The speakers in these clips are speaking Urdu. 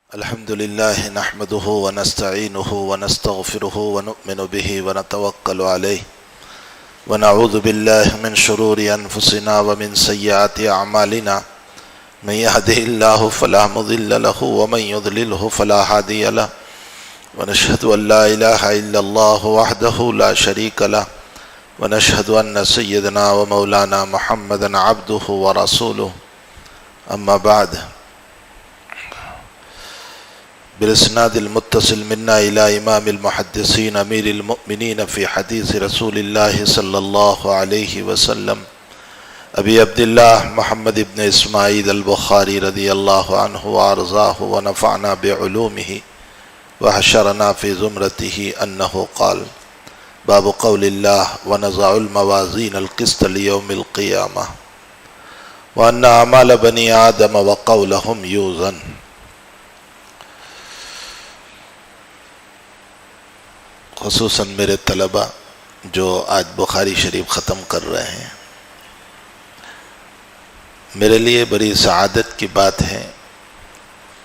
الحمد لله نحمده ونستعينه ونستغفره ونؤمن به ونتوكل عليه ونعوذ بالله من شرور أنفسنا ومن سيئات أعمالنا من يهده الله فلا مضل له ومن يضلله فلا هادي له ونشهد أن لا إله إلا الله وحده لا شريك له ونشهد أن سيدنا ومولانا محمدا عبده ورسوله أما بعد بالاسناد المتصل منا إلى إمام المحدثين أمير المؤمنين في حديث رسول الله صلى الله عليه وسلم أبي عبد الله محمد بن إسماعيل البخاري رضي الله عنه وأرضاه ونفعنا بعلومه وحشرنا في زمرته أنه قال باب قول الله ونضع الموازين القسط ليوم القيامة وأن أعمال بني آدم وقولهم يوزن۔ خصوصاً میرے طلباء جو آج بخاری شریف ختم کر رہے ہیں، میرے لیے بڑی سعادت کی بات ہے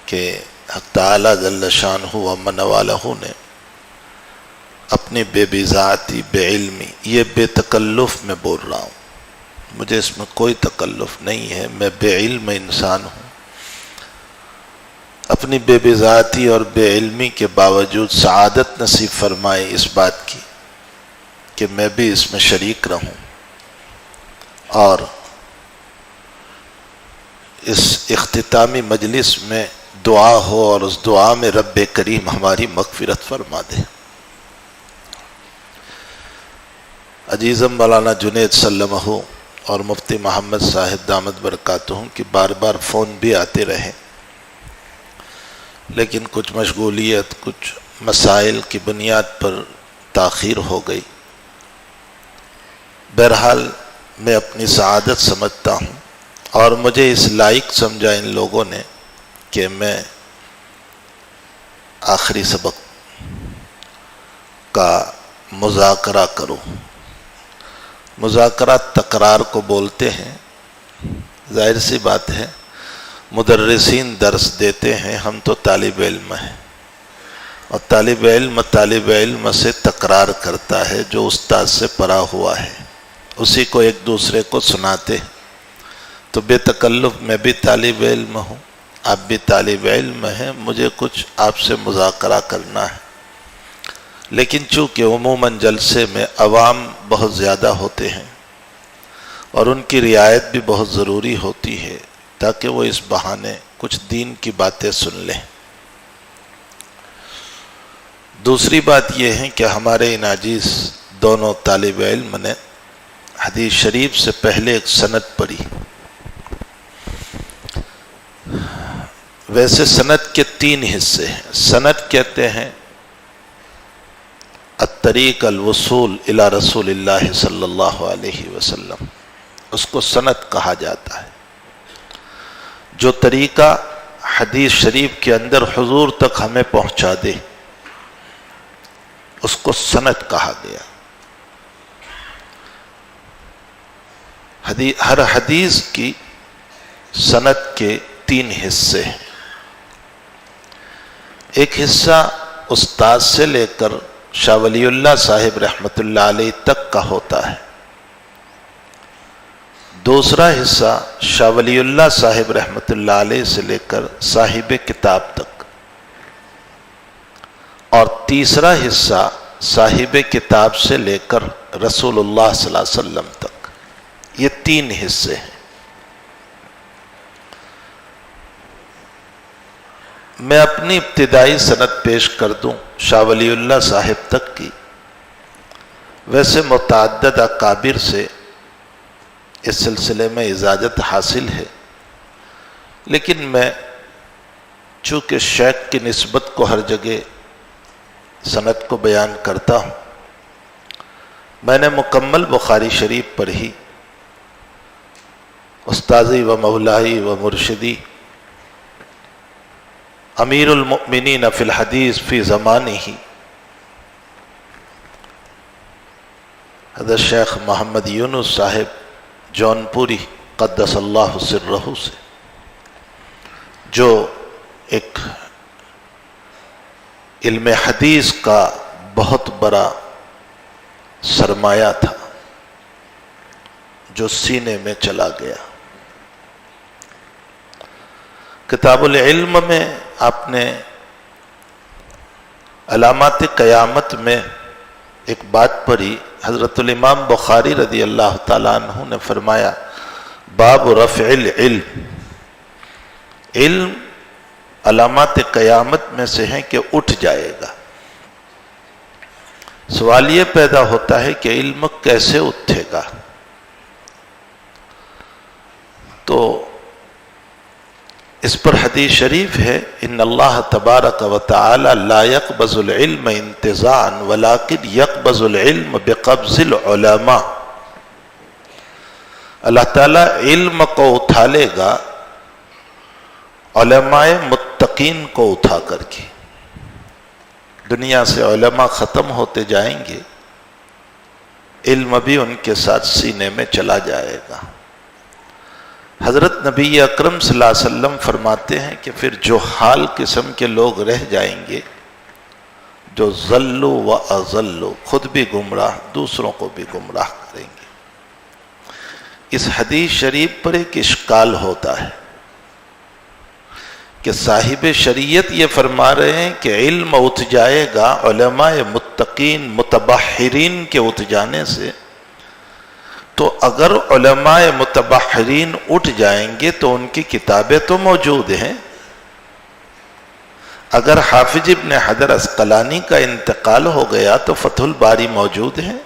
کہ حق تعالی جل شانہ و من والہ نے اپنی بے ذاتی بے علمی، یہ بے تکلف میں بول رہا ہوں، مجھے اس میں کوئی تکلف نہیں ہے، میں بے علم انسان ہوں، اپنی بے ذاتی اور بے علمی کے باوجود سعادت نصیب فرمائے اس بات کی کہ میں بھی اس میں شریک رہوں اور اس اختتامی مجلس میں دعا ہو اور اس دعا میں رب کریم ہماری مغفرت فرما دے۔ عزیزم مولانا جنید سلمہ اور مفتی محمد صاحب دامت برکاتہم کی بار بار فون بھی آتے رہے، لیکن کچھ مشغولیت، کچھ مسائل کی بنیاد پر تاخیر ہو گئی۔ بہرحال میں اپنی سعادت سمجھتا ہوں اور مجھے اس لائق سمجھا ان لوگوں نے کہ میں آخری سبق کا مذاکرہ کروں۔ مذاکرہ تکرار کو بولتے ہیں، ظاہر سی بات ہے، مدرسین درس دیتے ہیں، ہم تو طالب علم ہیں، اور طالب علم سے تکرار کرتا ہے جو استاد سے پڑھا ہوا ہے، اسی کو ایک دوسرے کو سناتے۔ تو بے تکلف میں بھی طالب علم ہوں، آپ بھی طالب علم ہیں، مجھے کچھ آپ سے مذاکرہ کرنا ہے، لیکن چونکہ عموماً جلسے میں عوام بہت زیادہ ہوتے ہیں اور ان کی رعایت بھی بہت ضروری ہوتی ہے تاکہ وہ اس بہانے کچھ دین کی باتیں سن لیں۔ دوسری بات یہ ہے کہ ہمارے ان عزیز دونوں طالب علم نے حدیث شریف سے پہلے ایک سند پڑھی۔ ویسے سند کے 3 حصے ہیں۔ سند کہتے ہیں الطریق الوصول الی رسول اللہ صلی اللہ علیہ وسلم، اس کو سند کہا جاتا ہے۔ جو طریقہ حدیث شریف کے اندر حضور تک ہمیں پہنچا دے اس کو سند کہا گیا۔ ہر حدیث کی سند کے 3 حصے ہیں۔ ایک حصہ استاد سے لے کر شاہ ولی اللہ صاحب رحمۃ اللہ علیہ تک کا ہوتا ہے، دوسرا حصہ شاہ ولی اللہ صاحب رحمۃ اللہ علیہ سے لے کر صاحب کتاب تک، اور تیسرا حصہ صاحب کتاب سے لے کر رسول اللہ صلی اللہ علیہ وسلم تک۔ یہ 3 حصے ہیں۔ میں اپنی ابتدائی سند پیش کر دوں شاہ ولی اللہ صاحب تک کی۔ ویسے متعدد اکابر سے اس سلسلے میں اجازت حاصل ہے، لیکن میں چونکہ شیخ کی نسبت کو ہر جگہ سند کو بیان کرتا ہوں، میں نے مکمل بخاری شریف پڑھی، استاذی و مولائی و مرشدی امیر المؤمنین فی الحدیث فی زمانہ حضرت شیخ محمد یونس صاحب جون پوری قدس اللہ سرہ سے جو ایک علم حدیث کا بہت بڑا سرمایہ تھا جو سینے میں چلا گیا۔ کتاب العلم میں آپ نے علامات قیامت میں ایک بات پڑھی، حضرت الامام بخاری رضی اللہ تعالیٰ عنہ نے فرمایا باب رفع العلم، علم علامات قیامت میں سے ہیں کہ اٹھ جائے گا۔ سوال یہ پیدا ہوتا ہے کہ علم کیسے اٹھے گا؟ تو اس پر حدیث شریف ہے ان اللہ تبارک و تعالی لا يقبض العلم انتزاعا ولكن يقبض العلم بقبض العلماء، اللہ تعالیٰ علم کو اٹھا لے گا علماء متقین کو اٹھا کر کے۔ دنیا سے علماء ختم ہوتے جائیں گے، علم بھی ان کے ساتھ سینے میں چلا جائے گا۔ حضرت نبی اکرم صلی اللہ علیہ وسلم فرماتے ہیں کہ پھر جو حال قسم کے لوگ رہ جائیں گے جو ضلوا و اضلوا، خود بھی گمراہ دوسروں کو بھی گمراہ کریں گے۔ اس حدیث شریف پر ایک اشکال ہوتا ہے کہ صاحب شریعت یہ فرما رہے ہیں کہ علم اٹھ جائے گا علماء متقین متبحرین کے اٹھ جانے سے، تو اگر علماء متبحرین اٹھ جائیں گے تو ان کی کتابیں تو موجود ہیں۔ اگر حافظ ابن حجر عسقلانی کا انتقال ہو گیا تو فتح الباری موجود ہے،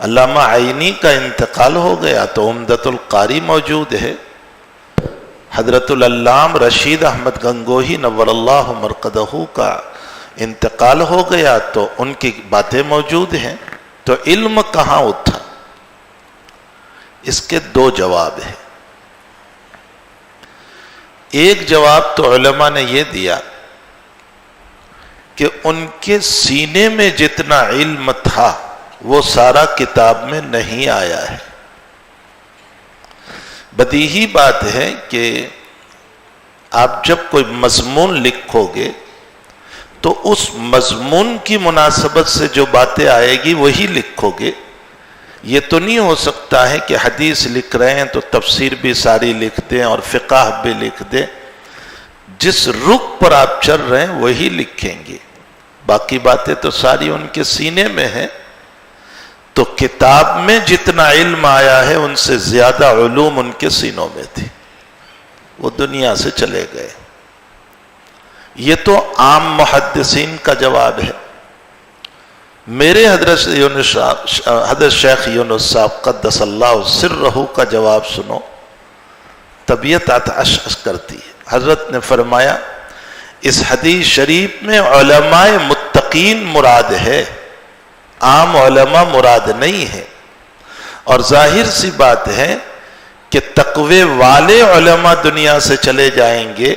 علامہ عینی کا انتقال ہو گیا تو عمدۃ القاری موجود ہے، حضرت العلامہ رشید احمد گنگوہی نور اللہ مرقدہ کا انتقال ہو گیا تو ان کی باتیں موجود ہیں۔ تو علم کہاں اٹھا؟ اس کے دو جواب ہیں۔ ایک جواب تو علماء نے یہ دیا کہ ان کے سینے میں جتنا علم تھا وہ سارا کتاب میں نہیں آیا ہے۔ بدیہی بات ہے کہ آپ جب کوئی مضمون لکھو گے تو اس مضمون کی مناسبت سے جو باتیں آئے گی وہی لکھو گے۔ یہ تو نہیں ہو سکتا ہے کہ حدیث لکھ رہے ہیں تو تفسیر بھی ساری لکھ دیں اور فقہ بھی لکھ دیں۔ جس رخ پر آپ چل رہے ہیں وہی لکھیں گے، باقی باتیں تو ساری ان کے سینے میں ہیں۔ تو کتاب میں جتنا علم آیا ہے ان سے زیادہ علوم ان کے سینوں میں تھی، وہ دنیا سے چلے گئے۔ یہ تو عام محدثین کا جواب ہے۔ میرے حضرت شیخ یونس صاحب قدس اللہ سرہ کا جواب سنو، طبیعت اتعش کرتی ہے۔ حضرت نے فرمایا اس حدیث شریف میں علماء متقین مراد ہے، عام علماء مراد نہیں ہے، اور ظاہر سی بات ہے کہ تقوی والے علماء دنیا سے چلے جائیں گے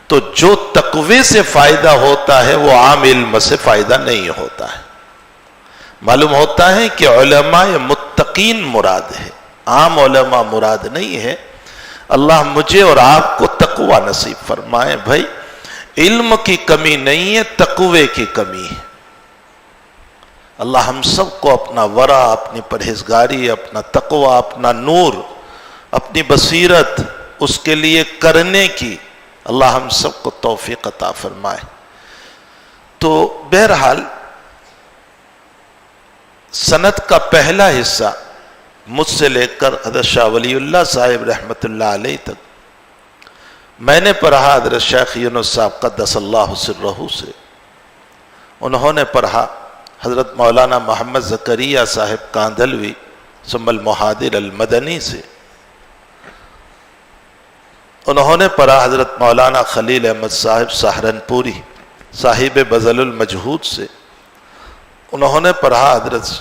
تو جو تقوی سے فائدہ ہوتا ہے وہ عام علم سے فائدہ نہیں ہوتا ہے۔ معلوم ہوتا ہے کہ علماء متقین مراد ہے، عام علماء مراد نہیں ہے۔ اللہ مجھے اور آپ کو تقوی نصیب فرمائے۔ بھائی علم کی کمی نہیں ہے، تقوی کی کمی ہے۔ اللہ ہم سب کو اپنا ورع، اپنی پرہیزگاری، اپنا تقوی، اپنا نور، اپنی بصیرت اس کے لیے کرنے کی اللہ ہم سب کو توفیق عطا فرمائے۔ تو بہرحال سند کا پہلا حصہ مجھ سے لے کر حضرت شاہ ولی اللہ صاحب رحمۃ اللہ علیہ تک میں نے پڑھا حضرت شیخ یونس صاحب قدس اللہ سرہ سے، انہوں نے پڑھا حضرت مولانا محمد زکریا صاحب کاندھلوی ثم المحاضر المدنی سے، انہوں نے پڑھا حضرت مولانا خلیل احمد صاحب سہارنپوری صاحب بذل المجہود سے، انہوں نے پڑھا حضرت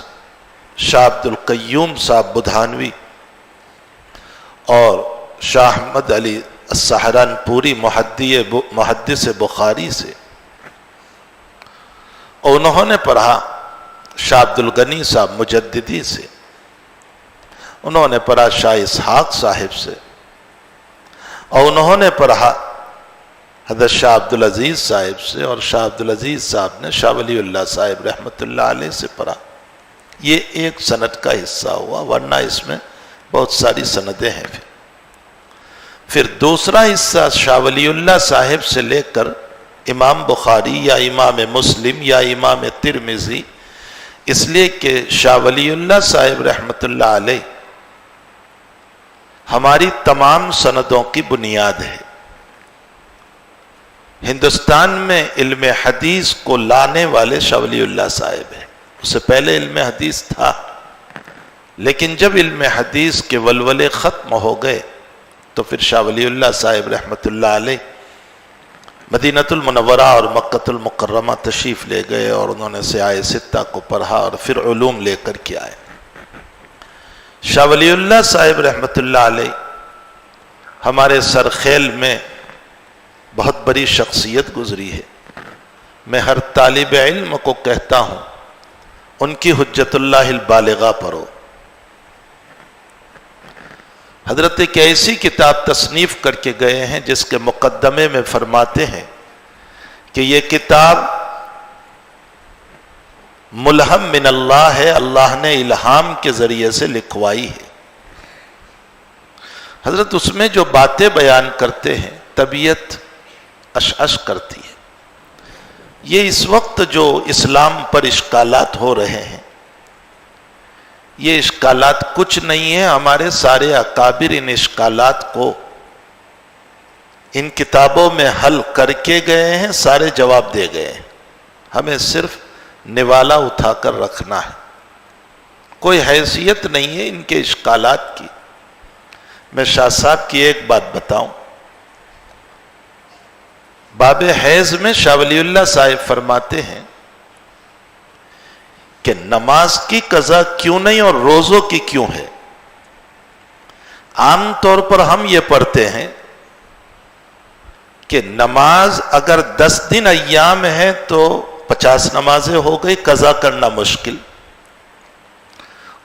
شاہ عبد القیوم صاحب بدھانوی اور شاہ احمد علی السہارنپوری محدث بخاری سے، اور انہوں نے پڑھا شاہ عبد الغنی صاحب مجددی سے، انہوں نے پڑھا شاہ اسحاق صاحب سے، اور انہوں نے پڑھا حضرت شاہ عبدالعزیز صاحب سے، اور شاہ عبدالعزیز صاحب نے شاہ ولی اللہ صاحب رحمۃ اللہ علیہ سے پڑھا۔ یہ ایک سند کا حصہ ہوا، ورنہ اس میں بہت ساری سندیں ہیں۔ پھر دوسرا حصہ شاہ ولی اللہ صاحب سے لے کر امام بخاری یا امام مسلم یا امام ترمذی، اس لیے کہ شاہ ولی اللہ صاحب رحمۃ اللہ علیہ ہماری تمام سندوں کی بنیاد ہے۔ ہندوستان میں علم حدیث کو لانے والے شاہ ولی اللہ صاحب ہیں۔ اس سے پہلے علم حدیث تھا، لیکن جب علم حدیث کے ولولے ختم ہو گئے تو پھر شاہ ولی اللہ صاحب رحمۃ اللہ علیہ مدینہ المنورہ اور مکہ المکرمہ تشریف لے گئے، اور انہوں نے سیاہ ستہ کو پڑھا اور پھر علوم لے کر کے آئے۔ شاہ ولی اللہ صاحب رحمۃ اللہ علیہ ہمارے سرخیل میں بہت بڑی شخصیت گزری ہے۔ میں ہر طالب علم کو کہتا ہوں ان کی حجت اللہ البالغہ پڑھو۔ حضرت ایک ایسی کتاب تصنیف کر کے گئے ہیں جس کے مقدمے میں فرماتے ہیں کہ یہ کتاب ملہم من اللہ ہے، اللہ نے الہام کے ذریعے سے لکھوائی ہے۔ حضرت اس میں جو باتیں بیان کرتے ہیں طبیعت اشعش کرتی ہے۔ یہ اس وقت جو اسلام پر اشکالات ہو رہے ہیں، یہ اشکالات کچھ نہیں ہیں، ہمارے سارے اکابر ان اشکالات کو ان کتابوں میں حل کر کے گئے ہیں، سارے جواب دے گئے ہیں، ہمیں صرف نوالا اٹھا کر رکھنا ہے۔ کوئی حیثیت نہیں ہے ان کے اشکالات کی۔ میں شاہ صاحب کی ایک بات بتاؤں، باب حیض میں شاہ ولی اللہ صاحب فرماتے ہیں کہ نماز کی قضا کیوں نہیں اور روزوں کی کیوں ہے؟ عام طور پر ہم یہ پڑھتے ہیں کہ نماز اگر 10 دن ایام ہے تو 50 نمازیں ہو گئی، قضا کرنا مشکل،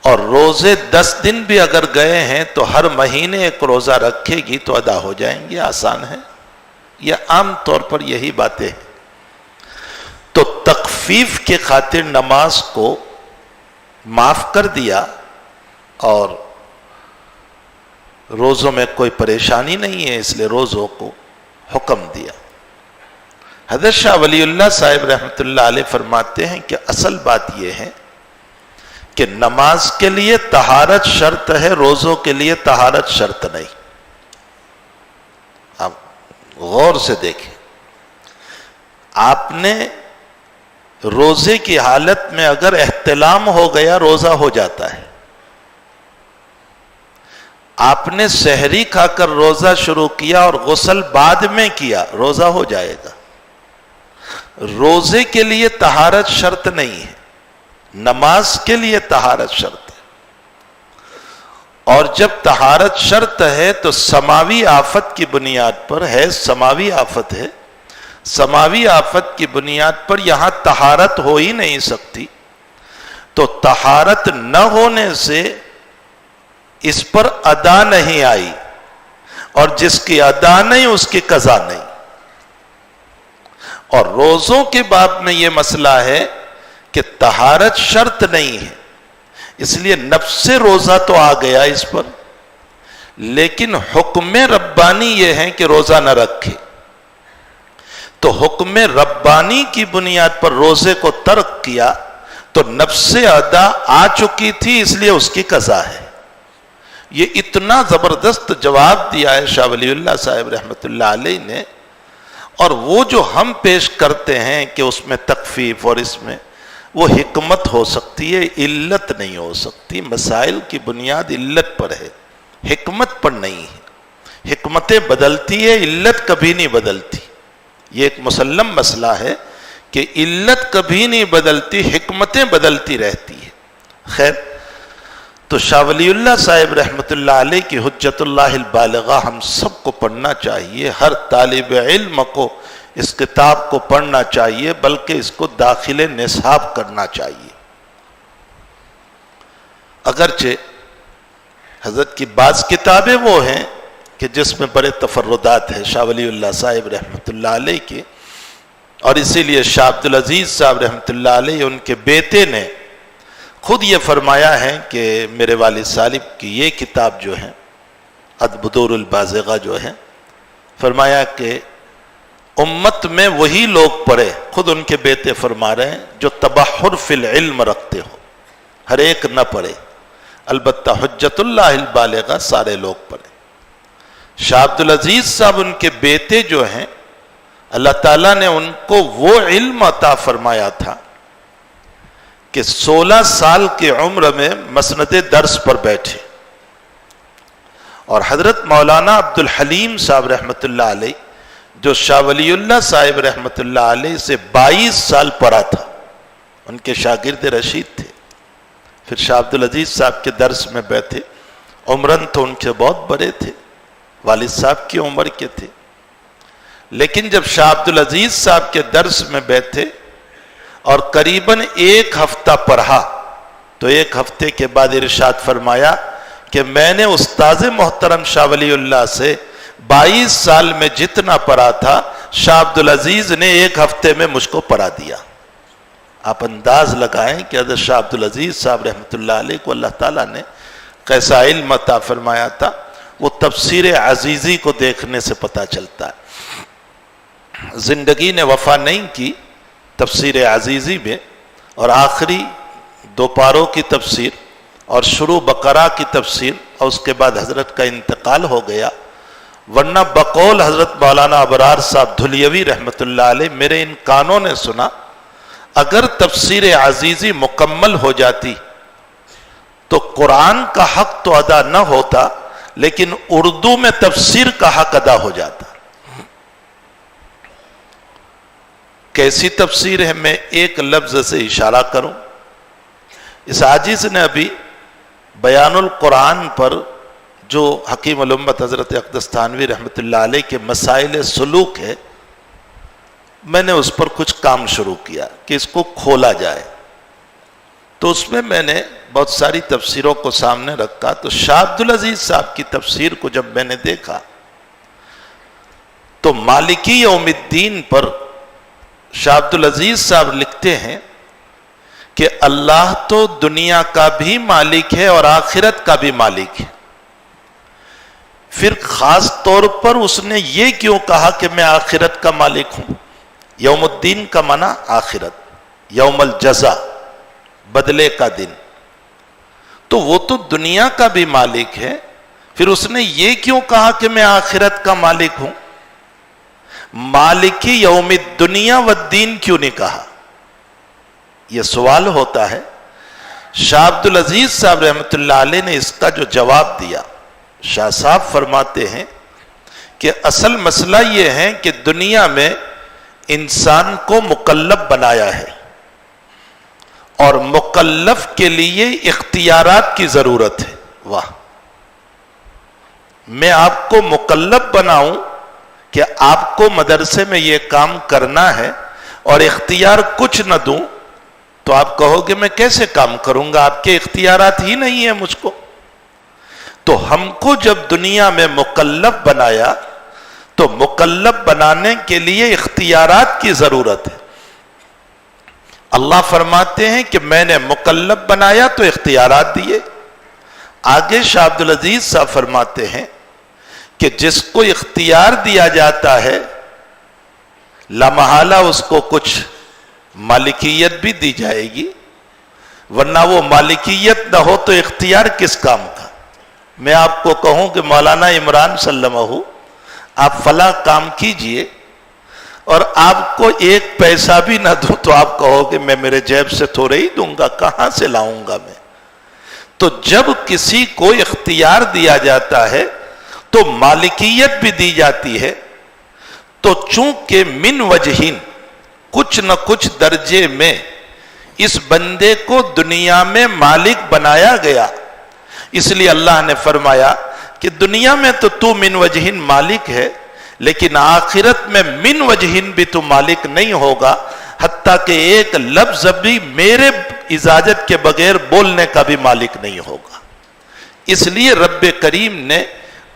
اور روزے 10 دن بھی اگر گئے ہیں تو ہر مہینے ایک روزہ رکھے گی تو ادا ہو جائیں گے، آسان ہے۔ یہ عام طور پر یہی باتیں ہیں۔ تو تخفیف کے خاطر نماز کو معاف کر دیا، اور روزوں میں کوئی پریشانی نہیں ہے اس لیے روزوں کو حکم دیا۔ حضرت شاہ ولی اللہ صاحب رحمۃ اللہ علیہ فرماتے ہیں کہ اصل بات یہ ہے کہ نماز کے لیے طہارت شرط ہے، روزوں کے لیے طہارت شرط نہیں۔ آپ غور سے دیکھیں، آپ نے روزے کی حالت میں اگر احتلام ہو گیا روزہ ہو جاتا ہے، آپ نے سحری کھا کر روزہ شروع کیا اور غسل بعد میں کیا، روزہ ہو جائے گا۔ روزے کے لیے طہارت شرط نہیں ہے، نماز کے لیے طہارت شرط ہے، اور جب طہارت شرط ہے تو سماوی آفت کی بنیاد پر ہے، سماوی آفت ہے، سماوی آفت کی بنیاد پر یہاں طہارت ہو ہی نہیں سکتی، تو طہارت نہ ہونے سے اس پر ادا نہیں آئی، اور جس کی ادا نہیں اس کی قضا نہیں۔ اور روزوں کے باب میں یہ مسئلہ ہے کہ طہارت شرط نہیں ہے، اس لیے نفس روزہ تو آ گیا اس پر، لیکن حکم ربانی یہ ہے کہ روزہ نہ رکھے، تو حکم ربانی کی بنیاد پر روزے کو ترک کیا تو نفس ادا آ چکی تھی، اس لیے اس کی قضا ہے۔ یہ اتنا زبردست جواب دیا ہے شاہ ولی اللہ صاحب رحمۃ اللہ علیہ نے، اور وہ جو ہم پیش کرتے ہیں کہ اس میں تخفیف اور اس میں، وہ حکمت ہو سکتی ہے، علت نہیں ہو سکتی۔ مسائل کی بنیاد علت پر ہے، حکمت پر نہیں ہے۔ حکمتیں بدلتی ہے، علت کبھی نہیں بدلتی۔ یہ ایک مسلم مسئلہ ہے کہ علت کبھی نہیں بدلتی، حکمتیں بدلتی رہتی ہے۔ خیر، تو شاہ ولی اللہ صاحب رحمۃ اللہ علیہ کی حجت اللہ البالغہ ہم سب کو پڑھنا چاہیے، ہر طالب علم کو اس کتاب کو پڑھنا چاہیے، بلکہ اس کو داخل نصاب کرنا چاہیے۔ اگرچہ حضرت کی بعض کتابیں وہ ہیں کہ جس میں بڑے تفردات ہیں شاہ ولی اللہ صاحب رحمۃ اللہ علیہ کے، اور اسی لیے شاہ عبدالعزیز صاحب رحمۃ اللہ علیہ ان کے بیٹے نے خود یہ فرمایا ہے کہ میرے والد صالب کی یہ کتاب جو ہے البدور البازغہ جو ہے، فرمایا کہ امت میں وہی لوگ پڑھے، خود ان کے بیٹے فرما رہے ہیں، جو تبحر فی العلم رکھتے ہو، ہر ایک نہ پڑھے، البتہ حجت اللہ البالغہ سارے لوگ پڑھے۔ شاہ عبدالعزیز صاحب ان کے بیٹے جو ہیں، اللہ تعالیٰ نے ان کو وہ علم عطا فرمایا تھا کہ 16 سال کی عمر میں مسند درس پر بیٹھے، اور حضرت مولانا عبدالحلیم صاحب رحمۃ اللہ علیہ جو شاہ ولی اللہ صاحب رحمۃ اللہ علیہ سے 22 سال پڑھا تھا، ان کے شاگرد رشید تھے، پھر شاہ عبدالعزیز صاحب کے درس میں بیٹھے، عمراً تو ان کے بہت بڑے تھے، والد صاحب کی عمر کے تھے، لیکن جب شاہ عبدالعزیز صاحب کے درس میں بیٹھے اور قریباً 1 ہفتہ پڑھا تو 1 ہفتے کے بعد ارشاد فرمایا کہ میں نے استاذ محترم شاہ ولی اللہ سے 22 سال میں جتنا پڑھا تھا شاہ عبدالعزیز نے 1 ہفتے میں مجھ کو پڑھا دیا۔ آپ انداز لگائیں کہ حضرت شاہ عبدالعزیز صاحب رحمۃ اللہ علیہ کو اللہ تعالیٰ نے کیسا علم عطا فرمایا تھا، وہ تفسیر عزیزی کو دیکھنے سے پتہ چلتا ہے۔ زندگی نے وفا نہیں کی تفسیر عزیزی میں، اور آخری 2 پاروں کی تفسیر اور شروع بقرہ کی تفسیر، اور اس کے بعد حضرت کا انتقال ہو گیا، ورنہ بقول حضرت مولانا ابرار صاحب دھلیوی رحمۃ اللہ علیہ میرے ان کانوں نے سنا، اگر تفسیر عزیزی مکمل ہو جاتی تو قرآن کا حق تو ادا نہ ہوتا، لیکن اردو میں تفسیر کا حق ادا ہو جاتا۔ کیسی تفسیر ہے؟ میں ایک لفظ سے اشارہ کروں، اس عاجز نے ابھی بیان القرآن پر جو حکیم الامت حضرت اقدس تھانوی رحمۃ اللہ علیہ کے مسائل سلوک ہے، میں نے اس پر کچھ کام شروع کیا کہ اس کو کھولا جائے، تو اس میں نے بہت ساری تفسیروں کو سامنے رکھا، تو شاہ عبدالعزیز صاحب کی تفسیر کو جب میں نے دیکھا تو مالکی یوم الدین پر شاہ عبدالعزیز صاحب لکھتے ہیں کہ اللہ تو دنیا کا بھی مالک ہے اور آخرت کا بھی مالک ہے، پھر خاص طور پر اس نے یہ کیوں کہا کہ میں آخرت کا مالک ہوں؟ یوم الدین کا معنی آخرت، یوم الجزا بدلے کا دن، تو وہ تو دنیا کا بھی مالک ہے، پھر اس نے یہ کیوں کہا کہ میں آخرت کا مالک ہوں؟ مالکی یوم الدنیا والدین کیوں نہیں کہا؟ یہ سوال ہوتا ہے۔ شاہ عبدالعزیز صاحب رحمۃ اللہ علیہ نے اس کا جو جواب دیا، شاہ صاحب فرماتے ہیں کہ اصل مسئلہ یہ ہے کہ دنیا میں انسان کو مکلف بنایا ہے، اور مکلف کے لیے اختیارات کی ضرورت ہے۔ واہ! میں آپ کو مکلف بناؤں کہ آپ کو مدرسے میں یہ کام کرنا ہے اور اختیار کچھ نہ دوں تو آپ کہو گے میں کیسے کام کروں گا، آپ کے اختیارات ہی نہیں ہیں مجھ کو۔ تو ہم کو جب دنیا میں مکلف بنایا تو مکلف بنانے کے لیے اختیارات کی ضرورت ہے۔ اللہ فرماتے ہیں کہ میں نے مکلف بنایا تو اختیارات دیے۔ آگے شاہ عبدالعزیز صاحب فرماتے ہیں کہ جس کو اختیار دیا جاتا ہے لامحالہ اس کو کچھ مالکیت بھی دی جائے گی، ورنہ وہ مالکیت نہ ہو تو اختیار کس کام کا؟ میں آپ کو کہوں کہ مولانا عمران سلمہ آپ فلاں کام کیجئے اور آپ کو 1 پیسہ بھی نہ دوں تو آپ کہو کہ میں میرے جیب سے تھوڑے ہی دوں گا، کہاں سے لاؤں گا میں؟ تو جب کسی کو اختیار دیا جاتا ہے تو مالکیت بھی دی جاتی ہے، تو چونکہ من وجہین کچھ نہ کچھ درجے میں اس بندے کو دنیا میں مالک بنایا گیا، اس لیے اللہ نے فرمایا کہ دنیا میں تو من وجہین مالک ہے، لیکن آخرت میں من وجہین بھی تو مالک نہیں ہوگا، حتیٰ کہ ایک لفظ بھی میرے اجازت کے بغیر بولنے کا بھی مالک نہیں ہوگا۔ اس لیے رب کریم نے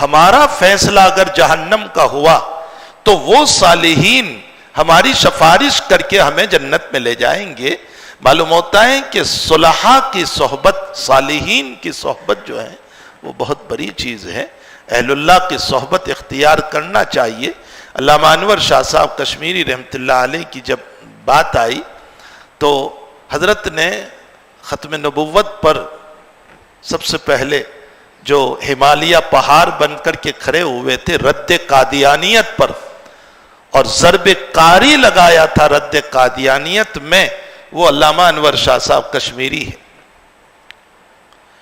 ہمارا فیصلہ اگر جہنم کا ہوا تو وہ صالحین ہماری سفارش کر کے ہمیں جنت میں لے جائیں گے۔ معلوم ہوتا ہے کہ صلحاء کی صحبت، صالحین کی صحبت جو ہے وہ بہت بڑی چیز ہے۔ اہل اللہ کی صحبت اختیار کرنا چاہیے۔ علامہ انور شاہ صاحب کشمیری رحمۃ اللہ علیہ کی جب بات آئی تو حضرت نے ختم نبوت پر سب سے پہلے جو ہمالیہ پہاڑ بن کر کے کھڑے ہوئے تھے رد قادیانیت پر، اور ضرب کاری لگایا تھا رد قادیانیت میں، وہ علامہ انور شاہ صاحب کشمیری ہے۔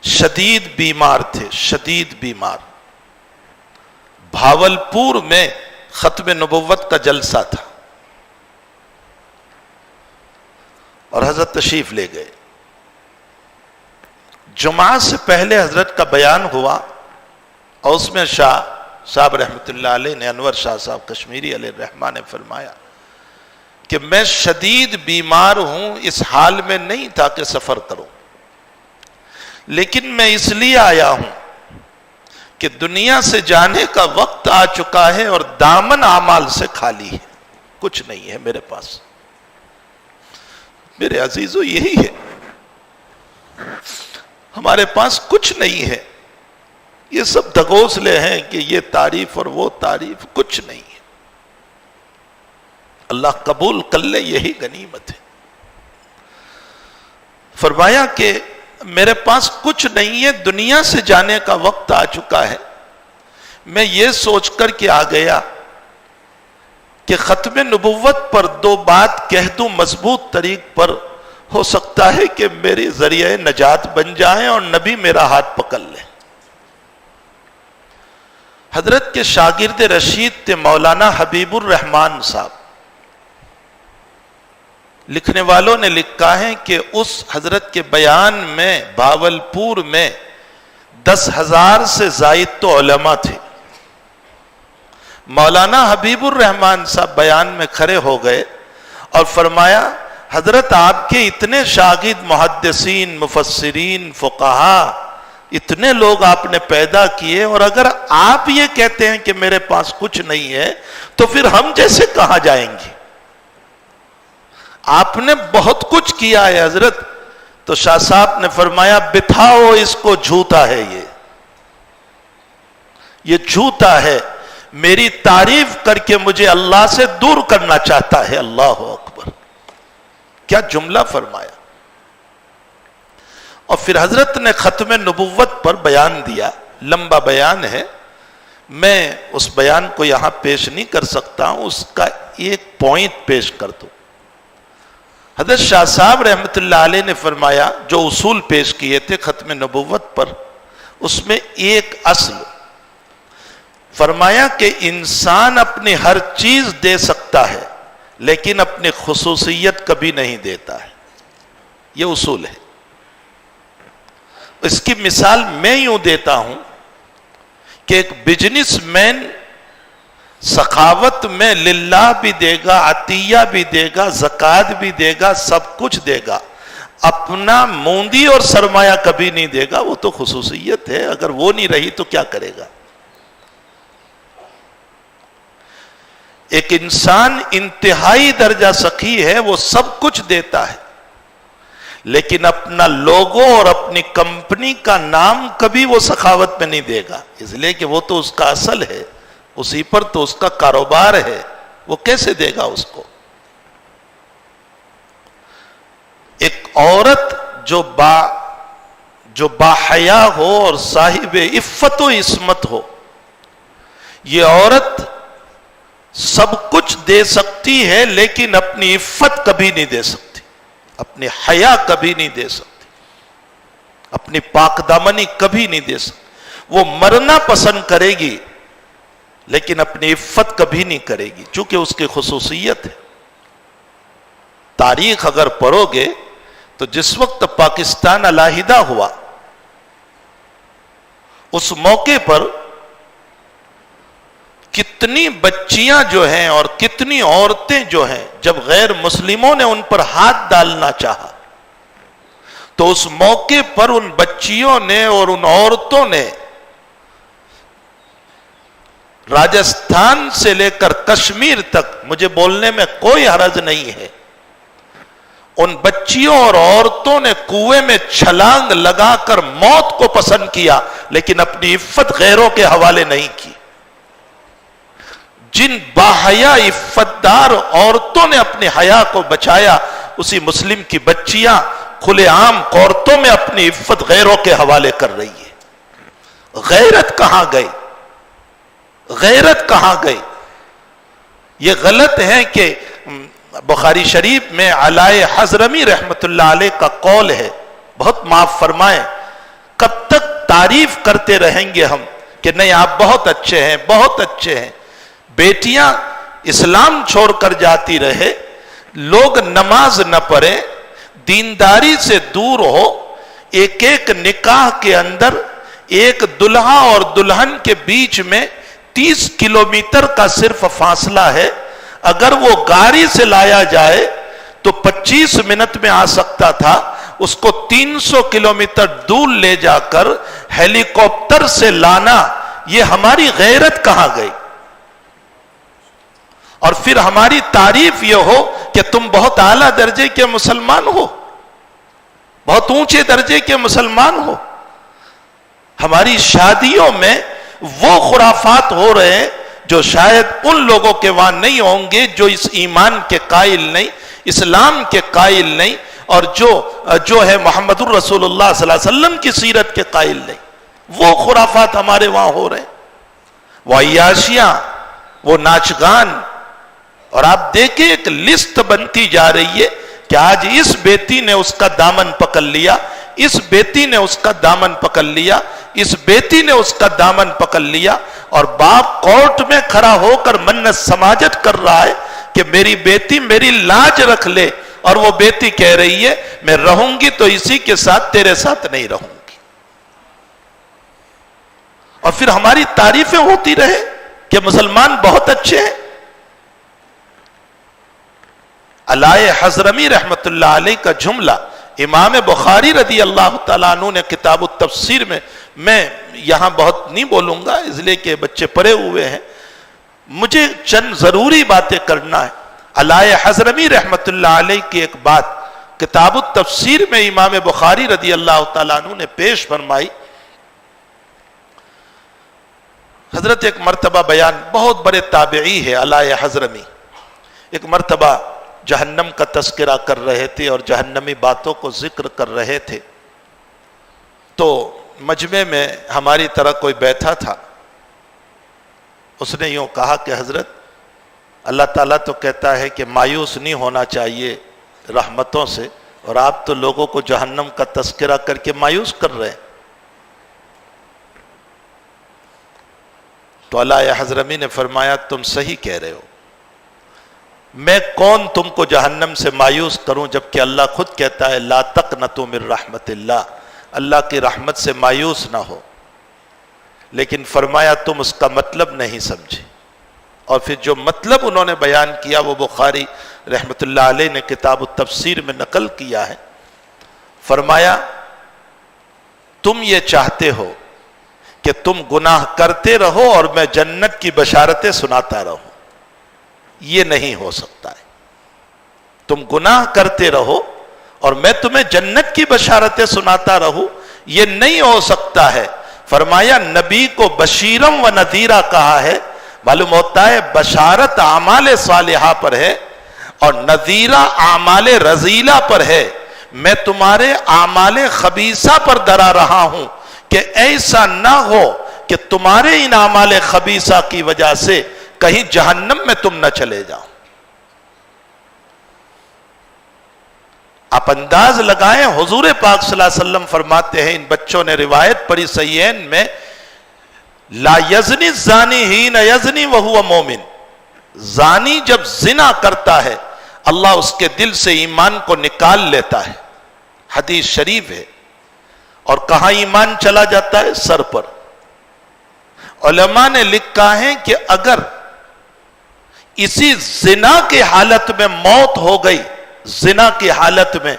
شدید بیمار تھے، شدید بیمار۔ بھاولپور میں ختم نبوت کا جلسہ تھا اور حضرت تشریف لے گئے۔ جمعہ سے پہلے حضرت کا بیان ہوا اور اس میں شاہ صاحب رحمۃ اللہ علیہ نے، انور شاہ صاحب کشمیری علیہ الرحمہ نے فرمایا کہ میں شدید بیمار ہوں، اس حال میں نہیں تھا کہ سفر کروں، لیکن میں اس لیے آیا ہوں کہ دنیا سے جانے کا وقت آ چکا ہے اور دامن اعمال سے خالی ہے، کچھ نہیں ہے میرے پاس۔ میرے عزیزو یہی ہے، ہمارے پاس کچھ نہیں ہے۔ یہ سب دگوسلے ہیں کہ یہ تعریف اور وہ تعریف، کچھ نہیں ہے۔ اللہ قبول کر لے، یہی غنیمت ہے۔ فرمایا کہ میرے پاس کچھ نہیں ہے، دنیا سے جانے کا وقت آ چکا ہے۔ میں یہ سوچ کر کے آ گیا کہ ختم نبوت پر دو بات کہہ دوں مضبوط طریق پر، ہو سکتا ہے کہ میری ذریعہ نجات بن جائیں اور نبی میرا ہاتھ پکڑ لے۔ حضرت کے شاگرد رشید تھے مولانا حبیب الرحمان صاحب۔ لکھنے والوں نے لکھا ہے کہ اس حضرت کے بیان میں بھاولپور میں 10,000 سے زائد تو علماء تھے۔ مولانا حبیب الرحمان صاحب بیان میں کھڑے ہو گئے اور فرمایا حضرت آپ کے اتنے شاگرد محدثین، مفسرین، فقہا، اتنے لوگ آپ نے پیدا کیے، اور اگر آپ یہ کہتے ہیں کہ میرے پاس کچھ نہیں ہے تو پھر ہم جیسے کہاں جائیں گے؟ آپ نے بہت کچھ کیا ہے حضرت۔ تو شاہ صاحب نے فرمایا بٹھاؤ اس کو، جھوٹا ہے یہ جھوٹا ہے، میری تعریف کر کے مجھے اللہ سے دور کرنا چاہتا ہے۔ اللہ اکبر، کیا جملہ فرمایا۔ اور پھر حضرت نے ختم نبوت پر بیان دیا، لمبا بیان ہے، میں اس بیان کو یہاں پیش نہیں کر سکتا ہوں، اس کا ایک پوائنٹ پیش کر دوں۔ حضرت شاہ صاحب رحمۃ اللہ علیہ نے فرمایا، جو اصول پیش کیے تھے ختم نبوت پر، اس میں ایک اصل فرمایا کہ انسان اپنی ہر چیز دے سکتا ہے لیکن اپنی خصوصیت کبھی نہیں دیتا ہے، یہ اصول ہے۔ اس کی مثال میں یوں دیتا ہوں کہ ایک بزنس مین سخاوت میں للہ بھی دے گا، عطیہ بھی دے گا، زکوٰۃ بھی دے گا، سب کچھ دے گا، اپنا موندی اور سرمایہ کبھی نہیں دے گا، وہ تو خصوصیت ہے، اگر وہ نہیں رہی تو کیا کرے گا؟ ایک انسان انتہائی درجہ سخی ہے، وہ سب کچھ دیتا ہے لیکن اپنا لوگو اور اپنی کمپنی کا نام کبھی وہ سخاوت میں نہیں دے گا، اس لیے کہ وہ تو اس کا اصل ہے، اسی پر تو اس کا کاروبار ہے، وہ کیسے دے گا اس کو؟ ایک عورت جو باحیا ہو اور صاحب عفت و عصمت ہو، یہ عورت سب کچھ دے سکتی ہے لیکن اپنی عفت کبھی نہیں دے سکتی، اپنی حیا کبھی نہیں دے سکتی، اپنی پاک دامنی کبھی نہیں دے سکتی۔ وہ مرنا پسند کرے گی لیکن اپنی عفت کبھی نہیں کرے گی، چونکہ اس کی خصوصیت ہے۔ تاریخ اگر پڑھو گے تو جس وقت پاکستان علیحدہ ہوا، اس موقع پر کتنی بچیاں جو ہیں اور کتنی عورتیں جو ہیں، جب غیر مسلموں نے ان پر ہاتھ ڈالنا چاہا تو اس موقع پر ان بچیوں نے اور ان عورتوں نے راجستھان سے لے کر کشمیر تک مجھے بولنے میں کوئی حرج نہیں ہے، ان بچیوں اور عورتوں نے کنویں میں چھلانگ لگا کر موت کو پسند کیا، لیکن اپنی عفت غیروں کے حوالے نہیں کی۔ جن باحیا عفت دار عورتوں نے اپنی حیا کو بچایا، اسی مسلم کی بچیاں کھلے عام عورتوں میں اپنی عفت غیروں کے حوالے کر رہی ہے۔ غیرت کہاں گئی؟ غیرت کہاں گئی؟ یہ غلط ہے کہ بخاری شریف میں علائے حضرمی رحمت اللہ علیہ کا قول ہے، بہت معاف فرمائیں، کب تک تعریف کرتے رہیں گے ہم کہ نہیں آپ بہت اچھے ہیں، بہت اچھے ہیں۔ بیٹیاں اسلام چھوڑ کر جاتی رہے، لوگ نماز نہ پڑھیں، دینداری سے دور ہو، ایک ایک نکاح کے اندر ایک دلہا اور دلہن کے بیچ میں 30 کلومیٹر کا صرف فاصلہ ہے، اگر وہ گاڑی سے لایا جائے تو 25 منٹ میں آ سکتا تھا، اس کو 300 کلومیٹر دور لے جا کر ہیلی کاپٹر سے لانا، یہ ہماری غیرت کہاں گئی؟ اور پھر ہماری تعریف یہ ہو کہ تم بہت اعلیٰ درجے کے مسلمان ہو، بہت اونچے درجے کے مسلمان ہو۔ ہماری شادیوں میں وہ خرافات ہو رہے ہیں جو شاید ان لوگوں کے وہاں نہیں ہوں گے جو اس ایمان کے قائل نہیں، اسلام کے قائل نہیں، اور جو ہے محمد الرسول اللہ صلی اللہ علیہ وسلم کی سیرت کے قائل نہیں۔ وہ خرافات ہمارے وہاں ہو رہے ہیں، وہ عیاشیاں، وہ ناچ گان، اور آپ دیکھیں ایک لسٹ بنتی جا رہی ہے کہ آج اس بیٹی نے اس کا دامن پکڑ لیا، اس بیٹی نے اس کا دامن پکڑ لیا، اس بیٹی نے اس کا دامن پکڑ لیا، اور باپ کورٹ میں کھڑا ہو کر منت سماجت کر رہا ہے کہ میری بیٹی میری لاج رکھ لے، اور وہ بیٹی کہہ رہی ہے میں رہوں گی تو اسی کے ساتھ، تیرے ساتھ نہیں رہوں گی۔ اور پھر ہماری تعریفیں ہوتی رہے کہ مسلمان بہت اچھے ہیں۔ علائے حضرمی رحمت اللہ علیہ کا جملہ امام بخاری رضی اللہ تعالیٰ عنہ نے کتاب التفسیر میں یہاں بہت نہیں بولوں گا اس لیے کہ بچے پڑھے ہوئے ہیں، مجھے چند ضروری باتیں کرنا ہے۔ علائے حضرمی رحمت اللہ علیہ کی ایک بات کتاب التفسیر میں امام بخاری رضی اللہ تعالیٰ عنہ نے پیش فرمائی۔ حضرت ایک مرتبہ بیان، بہت بڑے تابعی ہے علائے حضرمی، ایک مرتبہ جہنم کا تذکرہ کر رہے تھے اور جہنمی باتوں کو ذکر کر رہے تھے، تو مجمع میں ہماری طرح کوئی بیٹھا تھا، اس نے یوں کہا کہ حضرت اللہ تعالیٰ تو کہتا ہے کہ مایوس نہیں ہونا چاہیے رحمتوں سے، اور آپ تو لوگوں کو جہنم کا تذکرہ کر کے مایوس کر رہے ہیں۔ تو علائے حضرمی نے فرمایا تم صحیح کہہ رہے ہو، میں کون تم کو جہنم سے مایوس کروں جبکہ اللہ خود کہتا ہے لا تقنطوا من رحمت اللہ، اللہ کی رحمت سے مایوس نہ ہو، لیکن فرمایا تم اس کا مطلب نہیں سمجھے۔ اور پھر جو مطلب انہوں نے بیان کیا وہ بخاری رحمت اللہ علیہ نے کتاب التفسیر میں نقل کیا ہے۔ فرمایا تم یہ چاہتے ہو کہ تم گناہ کرتے رہو اور میں جنت کی بشارتیں سناتا رہوں، یہ نہیں ہو سکتا ہے۔ تم گناہ کرتے رہو اور میں تمہیں جنت کی بشارتیں سناتا رہوں، یہ نہیں ہو سکتا ہے۔ فرمایا نبی کو بشیرم و نذیرہ کہا ہے، معلوم ہوتا ہے بشارت اعمال صالحہ پر ہے اور نذیرہ اعمال رذیلہ پر ہے۔ میں تمہارے اعمال خبیثہ پر ڈرا رہا ہوں کہ ایسا نہ ہو کہ تمہارے ان اعمال خبیثہ کی وجہ سے کہیں جہنم میں تم نہ چلے جاؤ۔ آپ انداز لگائیں، حضور پاک صلی اللہ علیہ وسلم فرماتے ہیں، ان بچوں نے روایت پڑھی صحیحین میں، لا یزنی الزانی حین یزنی وہو مومن، زانی جب زنا کرتا ہے اللہ اس کے دل سے ایمان کو نکال لیتا ہے، حدیث شریف ہے۔ اور کہاں ایمان چلا جاتا ہے؟ سر پر۔ علماء نے لکھا ہے کہ اگر اسی زنا کی حالت میں موت ہو گئی، زنا کی حالت میں،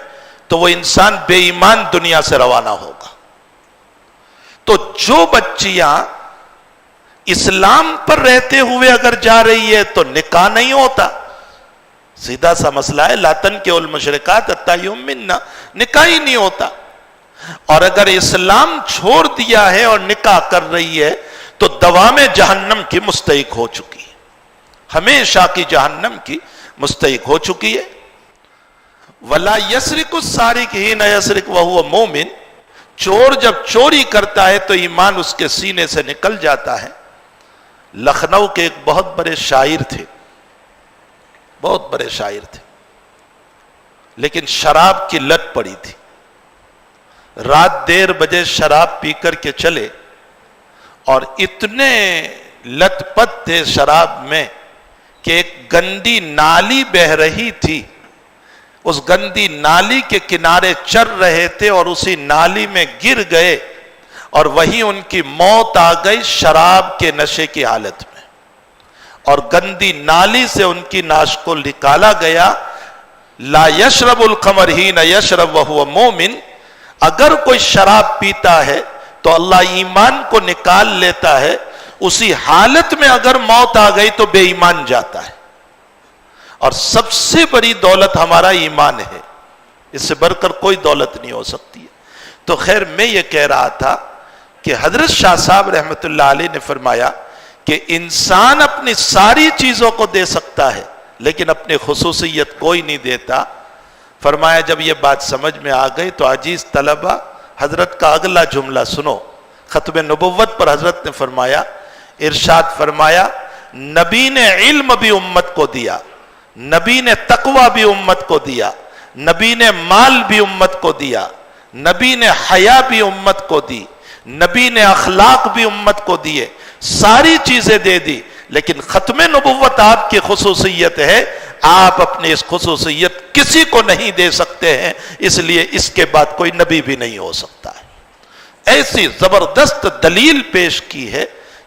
تو وہ انسان بے ایمان دنیا سے روانہ ہوگا۔ تو جو بچیاں اسلام پر رہتے ہوئے اگر جا رہی ہے تو نکاح نہیں ہوتا. سیدھا سا مسئلہ ہے، لا تنکحوا المشرکات حتی یؤمنن، نکاح ہی نہیں ہوتا. اور اگر اسلام چھوڑ دیا ہے اور نکاح کر رہی ہے تو دوام جہنم کی مستحق ہو چکی ہے، ہمیشہ کی جہنم کی مستحق ہو چکی ہے. وَلَا يَسْرِقُ السَّارِقُ حِينَ يَسْرِقُ وَهُوَ مُؤْمِنٌ، چور جب چوری کرتا ہے تو ایمان اس کے سینے سے نکل جاتا ہے. لکھنؤ کے ایک بہت بڑے شاعر تھے، بہت بڑے شاعر تھے، لیکن شراب کی لت پڑی تھی. رات 1:30 بجے شراب پی کر کے چلے اور اتنے لت پت تھے شراب میں کہ ایک گندی نالی بہ رہی تھی، اس گندی نالی کے کنارے چل رہے تھے اور اسی نالی میں گر گئے اور وہیں ان کی موت آ گئی شراب کے نشے کی حالت میں. اور گندی نالی سے ان کی ناش کو نکالا گیا. لا یشرب الخمر حین یشرب وہو مومن، اگر کوئی شراب پیتا ہے تو اللہ ایمان کو نکال لیتا ہے، اسی حالت میں اگر موت آ گئی تو بے ایمان جاتا ہے. اور سب سے بڑی دولت ہمارا ایمان ہے، اس سے بڑھ کر کوئی دولت نہیں ہو سکتی ہے. تو خیر میں یہ کہہ رہا تھا کہ حضرت شاہ صاحب رحمۃ اللہ علیہ نے فرمایا کہ انسان اپنی ساری چیزوں کو دے سکتا ہے لیکن اپنی خصوصیت کوئی نہیں دیتا. فرمایا جب یہ بات سمجھ میں آ گئی تو عزیز طلبہ حضرت کا اگلا جملہ سنو. ختم نبوت پر حضرت نے فرمایا، ارشاد فرمایا، نبی نے علم بھی امت کو دیا، نبی نے تقوی بھی امت کو دیا، نبی نے مال بھی امت کو دیا، نبی نے حیا بھی امت کو دی، نبی نے اخلاق بھی امت کو دیے، ساری چیزیں دے دی. لیکن ختم نبوت آپ کی خصوصیت ہے، آپ اپنی اس خصوصیت کسی کو نہیں دے سکتے ہیں، اس لیے اس کے بعد کوئی نبی بھی نہیں ہو سکتا ہے. ایسی زبردست دلیل پیش کی ہے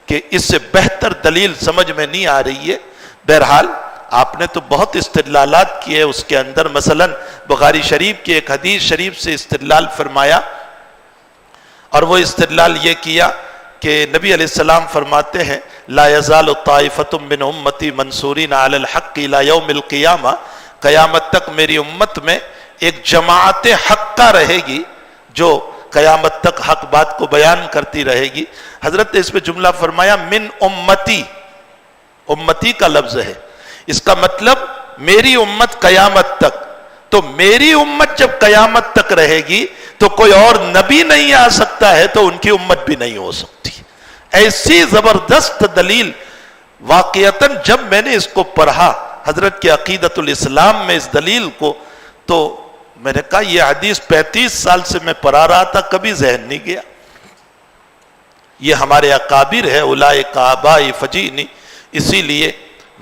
کہ اس سے بہتر دلیل سمجھ میں نہیں آ رہی ہے. بہرحال آپ نے تو بہت استدلالات کیے، اس کے اندر مثلا بخاری شریف کی ایک حدیث شریف سے استدلال فرمایا، اور وہ استدلال یہ کیا کہ نبی علیہ السلام فرماتے ہیں لا یزال طائفۃ من امتی منصورین علی الحق الی یوم القیامہ، قیامت تک میری امت میں ایک جماعت حقہ رہے گی جو قیامت تک حق بات کو بیان کرتی رہے گی. حضرت نے اس پہ جملہ فرمایا من امتی، امتی کا لفظ ہے، اس کا مطلب میری امت قیامت تک. تو میری امت جب قیامت تک رہے گی تو کوئی اور نبی نہیں آ سکتا ہے تو ان کی امت بھی نہیں ہو سکتی. ایسی زبردست دلیل واقعتاً جب میں نے اس کو پڑھا حضرت کے عقیدۃ الاسلام میں اس دلیل کو، تو میں نے کہا یہ حدیث 35 سال سے میں پڑھا رہا تھا، کبھی ذہن نہیں گیا. یہ ہمارے اکابر ہے، اولئک آبائی فجینی. اسی لیے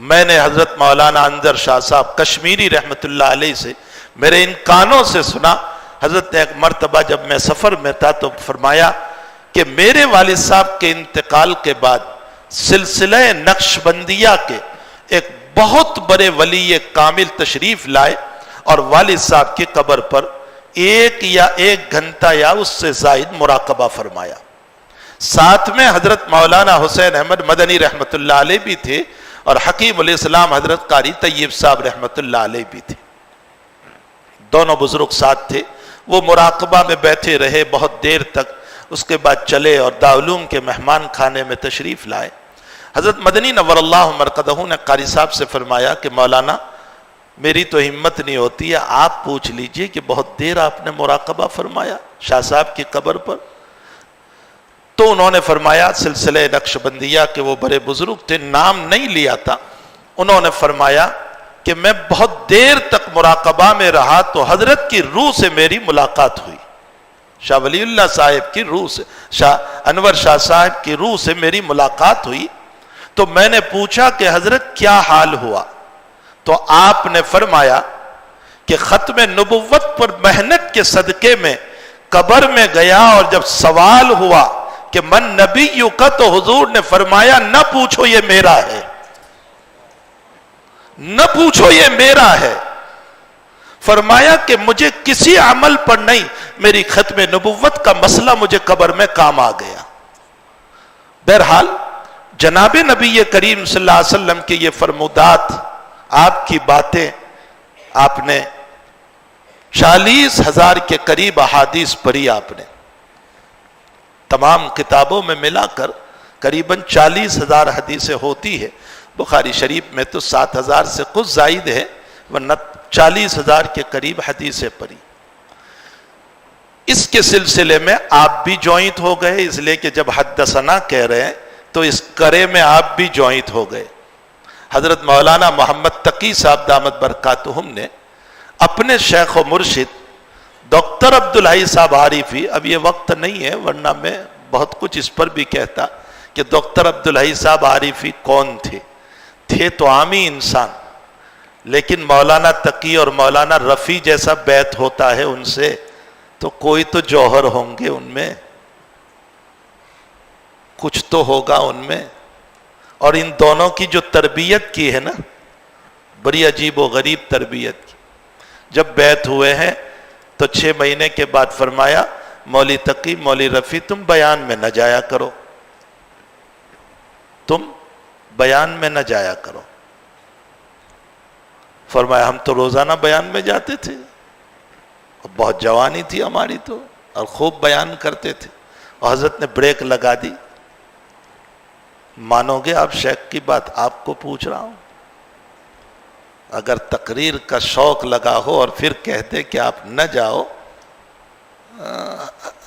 میں نے حضرت مولانا انظر شاہ صاحب کشمیری رحمت اللہ علیہ سے میرے ان کانوں سے سنا. حضرت نے ایک مرتبہ جب میں سفر میں تھا تو فرمایا کہ میرے والد صاحب کے انتقال کے بعد سلسلہ نقشبندیہ کے ایک بہت بڑے ولی کامل تشریف لائے اور والد صاحب کی قبر پر 1 گھنٹہ یا اس سے زائد مراقبہ فرمایا. ساتھ میں حضرت مولانا حسین احمد مدنی رحمت اللہ علیہ بھی تھے اور حکیم علیہ السلام حضرت قاری طیب صاحب رحمت اللہ علیہ بھی تھے. دونوں بزرگ ساتھ تھے. وہ مراقبہ میں بیٹھے رہے بہت دیر تک، اس کے بعد چلے اور دارالعلوم کے مہمان خانے میں تشریف لائے. حضرت مدنی نور اللہ مرقدہ نے قاری صاحب سے فرمایا کہ مولانا میری تو ہمت نہیں ہوتی ہے، آپ پوچھ لیجئے کہ بہت دیر آپ نے مراقبہ فرمایا شاہ صاحب کی قبر پر. تو انہوں نے فرمایا سلسلہ نقشبندیہ کے وہ بڑے بزرگ تھے، نام نہیں لیا تھا. انہوں نے فرمایا کہ میں بہت دیر تک مراقبہ میں رہا تو حضرت کی روح سے میری ملاقات ہوئی، شاہ ولی اللہ صاحب کی روح سے، شاہ انور شاہ صاحب کی روح سے میری ملاقات ہوئی. تو میں نے پوچھا کہ حضرت کیا حال ہوا؟ تو آپ نے فرمایا کہ ختم نبوت پر محنت کے صدقے میں قبر میں گیا اور جب سوال ہوا کہ من نبیوں کا، تو حضور نے فرمایا نہ پوچھو یہ میرا ہے، نہ پوچھو یہ میرا ہے. فرمایا کہ مجھے کسی عمل پر نہیں، میری ختم نبوت کا مسئلہ مجھے قبر میں کام آ گیا. بہرحال جناب نبی کریم صلی اللہ علیہ وسلم کے یہ فرمودات، آپ کی باتیں، آپ نے 40,000 کے قریب احادیث پڑھی، آپ نے تمام کتابوں میں ملا کر قریباً 40,000 حدیثیں ہوتی ہے، بخاری شریف میں تو 7,000 سے کچھ زائد ہے، ورنہ 40,000 کے قریب حدیثیں پڑھی۔ اس کے سلسلے میں آپ بھی جوائنٹ ہو گئے، اس لیے کہ جب حدثنا کہہ رہے ہیں تو اس کرے میں آپ بھی جوائنٹ ہو گئے۔ حضرت مولانا محمد تقی صاحب دامت برکاتہم نے اپنے شیخ و مرشد ڈاکٹر عبدالحی صاحب عارفی، اب یہ وقت نہیں ہے ورنہ میں بہت کچھ اس پر بھی کہتا کہ ڈاکٹر عبدالحی صاحب عارفی کون تھے تو عامی انسان، لیکن مولانا تقی اور مولانا رفیع جیسا بیت ہوتا ہے ان سے تو کوئی تو جوہر ہوں گے ان میں، کچھ تو ہوگا ان میں۔ اور ان دونوں کی جو تربیت کی ہے نا، بڑی عجیب و غریب تربیت کی۔ جب بیعت ہوئے ہیں تو 6 مہینے کے بعد فرمایا مولی تقی، مولی رفیع، تم بیان میں نہ جایا کرو، تم بیان میں نہ جایا کرو۔ فرمایا ہم تو روزانہ بیان میں جاتے تھے، بہت جوانی تھی ہماری تو، اور خوب بیان کرتے تھے۔ اور حضرت نے بریک لگا دی، مانو گے آپ شیخ کی بات؟ آپ کو پوچھ رہا ہوں، اگر تقریر کا شوق لگا ہو اور پھر کہتے کہ آپ نہ جاؤ،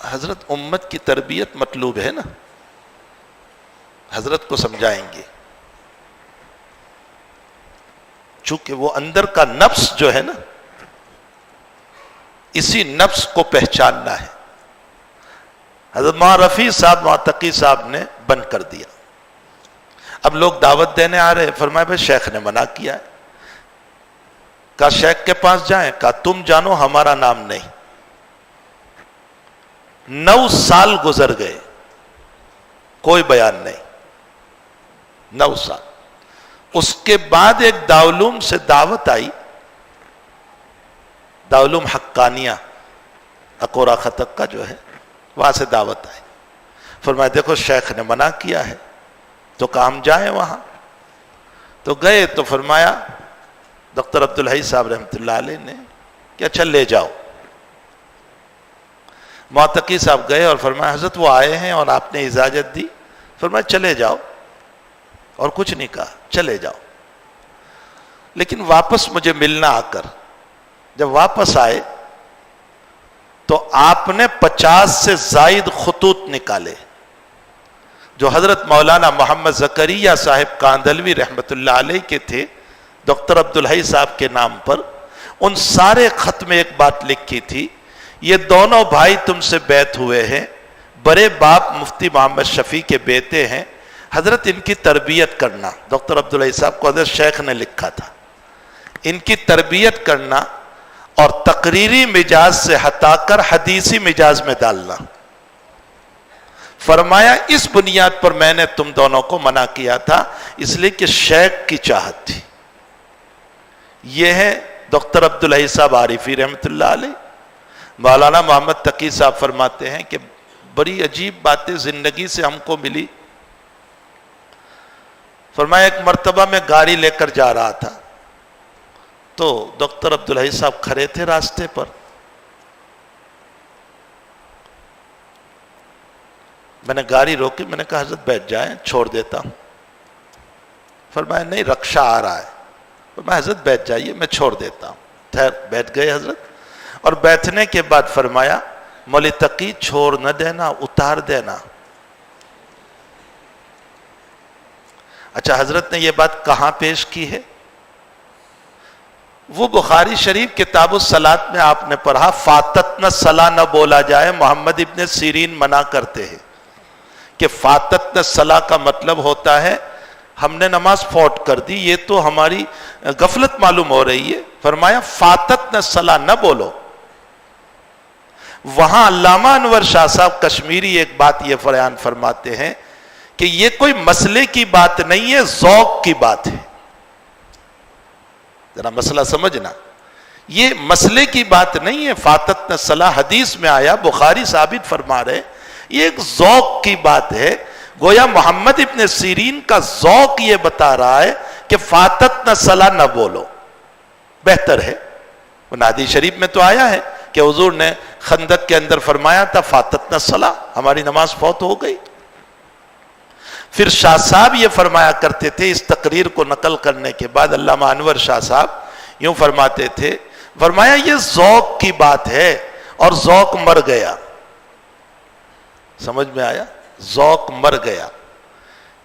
حضرت امت کی تربیت مطلوب ہے نا، حضرت کو سمجھائیں گے، چونکہ وہ اندر کا نفس جو ہے نا، اسی نفس کو پہچاننا ہے۔ حضرت مولانا رفیع صاحب، مولانا تقی صاحب نے بند کر دیا۔ اب لوگ دعوت دینے آ رہے، فرمایا بھائی شیخ نے منع کیا ہے۔ کہا شیخ کے پاس جائیں؟ کہا تم جانو، ہمارا نام نہیں۔ 9 سال گزر گئے، کوئی بیان نہیں، 9 سال۔ اس کے بعد ایک دارالعلوم سے دعوت آئی، دارالعلوم حقانیہ اکورا خطک کا جو ہے، وہاں سے دعوت آئی۔ فرمایا دیکھو شیخ نے منع کیا ہے، تو کہا ہم جائیں وہاں؟ تو گئے تو فرمایا ڈاکٹر عبدالحی صاحب رحمۃ اللہ علیہ نے کہ اچھا لے جاؤ۔ معتقی صاحب گئے اور فرمایا حضرت وہ آئے ہیں اور آپ نے اجازت دی۔ فرمایا چلے جاؤ، اور کچھ نہیں کہا، چلے جاؤ، لیکن واپس مجھے ملنا آ کر۔ جب واپس آئے تو آپ نے 50 سے زائد خطوط نکالے جو حضرت مولانا محمد زکریا صاحب کاندلوی رحمۃ اللہ علیہ کے تھے، ڈاکٹر عبدالحی صاحب کے نام پر۔ ان سارے خط میں ایک بات لکھی تھی، یہ دونوں بھائی تم سے بیعت ہوئے ہیں، بڑے باپ مفتی محمد شفیع کے بیٹے ہیں، حضرت ان کی تربیت کرنا۔ ڈاکٹر عبدالحی صاحب کو حضرت شیخ نے لکھا تھا، ان کی تربیت کرنا اور تقریری مجاز سے ہٹا کر حدیثی مجاز میں ڈالنا۔ فرمایا اس بنیاد پر میں نے تم دونوں کو منع کیا تھا، اس لیے کہ شیخ کی چاہت تھی۔ یہ ہے ڈاکٹر عبدالحی صاحب عارفی رحمۃ اللہ علیہ۔ مولانا محمد تقی صاحب فرماتے ہیں کہ بڑی عجیب باتیں زندگی سے ہم کو ملی۔ فرمایا ایک مرتبہ میں گاڑی لے کر جا رہا تھا تو ڈاکٹر عبدالحی صاحب کھڑے تھے راستے پر۔ میں نے گاڑی روکی، میں نے کہا حضرت بیٹھ جائیں، چھوڑ دیتا ہوں۔ فرمایا نہیں رکشہ آ رہا ہے۔ فرمایا حضرت بیٹھ جائیے، میں چھوڑ دیتا ہوں۔ ٹھہر، بیٹھ گئے حضرت، اور بیٹھنے کے بعد فرمایا مولی تقی چھوڑ نہ دینا، اتار دینا۔ اچھا حضرت نے یہ بات کہاں پیش کی ہے؟ وہ بخاری شریف کتاب الصلاۃ میں آپ نے پڑھا، فاتتنا صلاۃ نہ بولا جائے، محمد ابن سیرین منع کرتے ہیں کہ فاتتنا صلاۃ کا مطلب ہوتا ہے ہم نے نماز فوت کر دی، یہ تو ہماری غفلت معلوم ہو رہی ہے۔ فرمایا فاتتنا صلاۃ نہ بولو۔ وہاں علامہ انور شاہ صاحب کشمیری ایک بات یہ بیان فرماتے ہیں کہ یہ کوئی مسئلے کی بات نہیں ہے، ذوق کی بات ہے۔ ذرا مسئلہ سمجھنا، یہ مسئلے کی بات نہیں ہے۔ فاتتنا صلاۃ حدیث میں آیا، بخاری ثابت فرما رہے، یہ ایک ذوق کی بات ہے۔ گویا محمد ابن سیرین کا ذوق یہ بتا رہا ہے کہ فاتت نہ صلا نہ بولو، بہتر ہے۔ حدیث شریف میں تو آیا ہے کہ حضور نے خندق کے اندر فرمایا تھا فاتت نہ صلا، ہماری نماز فوت ہو گئی۔ پھر شاہ صاحب یہ فرمایا کرتے تھے، اس تقریر کو نقل کرنے کے بعد علامہ انور شاہ صاحب یوں فرماتے تھے، فرمایا یہ ذوق کی بات ہے اور ذوق مر گیا۔ سمجھ میں آیا؟ ذوق مر گیا۔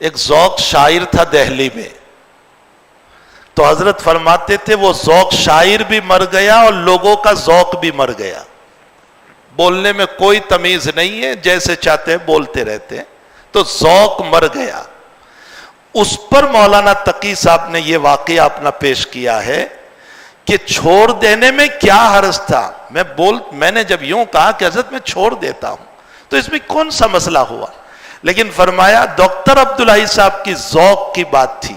ایک ذوق شاعر تھا دہلی میں، تو حضرت فرماتے تھے وہ ذوق شاعر بھی مر گیا اور لوگوں کا ذوق بھی مر گیا، بولنے میں کوئی تمیز نہیں ہے، جیسے چاہتے ہیں بولتے رہتے ہیں، تو ذوق مر گیا۔ اس پر مولانا تقی صاحب نے یہ واقعہ اپنا پیش کیا ہے کہ چھوڑ دینے میں کیا حرج تھا۔ میں نے جب یوں کہا کہ حضرت میں چھوڑ دیتا ہوں تو اس میں کون سا مسئلہ ہوا، لیکن فرمایا ڈاکٹر عبدالحی صاحب کی ذوق کی بات تھی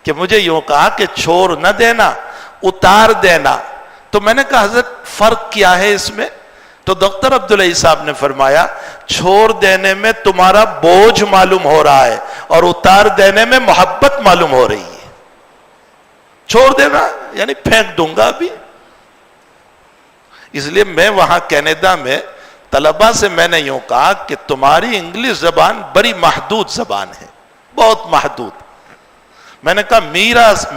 کہ مجھے یوں کہا کہ چھوڑ نہ دینا، اتار دینا، تو میں نے کہا حضرت فرق کیا ہے اس میں؟ تو ڈاکٹر عبدالحی صاحب نے فرمایا چھوڑ دینے میں تمہارا بوجھ معلوم ہو رہا ہے اور اتار دینے میں محبت معلوم ہو رہی ہے۔ چھوڑ دینا یعنی پھینک دوں گا ابھی۔ اس لیے میں وہاں کینیڈا میں طلبہ سے میں نے یوں کہا کہ تمہاری انگلش زبان بڑی محدود زبان ہے، بہت محدود۔ میں نے کہا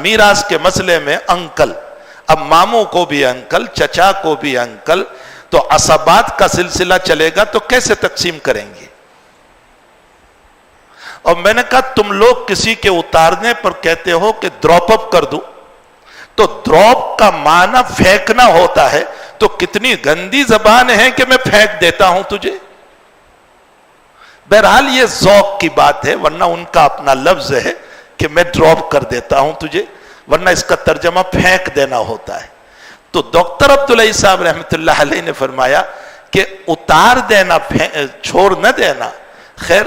میراث کے مسئلے میں انکل، اب ماموں کو بھی انکل، چچا کو بھی انکل، تو عصبات کا سلسلہ چلے گا تو کیسے تقسیم کریں گے؟ اور میں نے کہا تم لوگ کسی کے اتارنے پر کہتے ہو کہ ڈراپ اپ کر دوں، تو ڈراپ کا معنی پھینکنا ہوتا ہے، تو کتنی گندی زبان ہے کہ میں پھینک دیتا ہوں تجھے۔ بہرحال یہ ذوق کی بات ہے، ورنہ ان کا اپنا لفظ ہے کہ میں ڈراپ کر دیتا ہوں تجھے، ورنہ اس کا ترجمہ پھینک دینا ہوتا ہے۔ تو ڈاکٹر عبدالحی صاحب رحمۃ اللہ علیہ نے فرمایا کہ اتار دینا، چھوڑ نہ دینا۔ خیر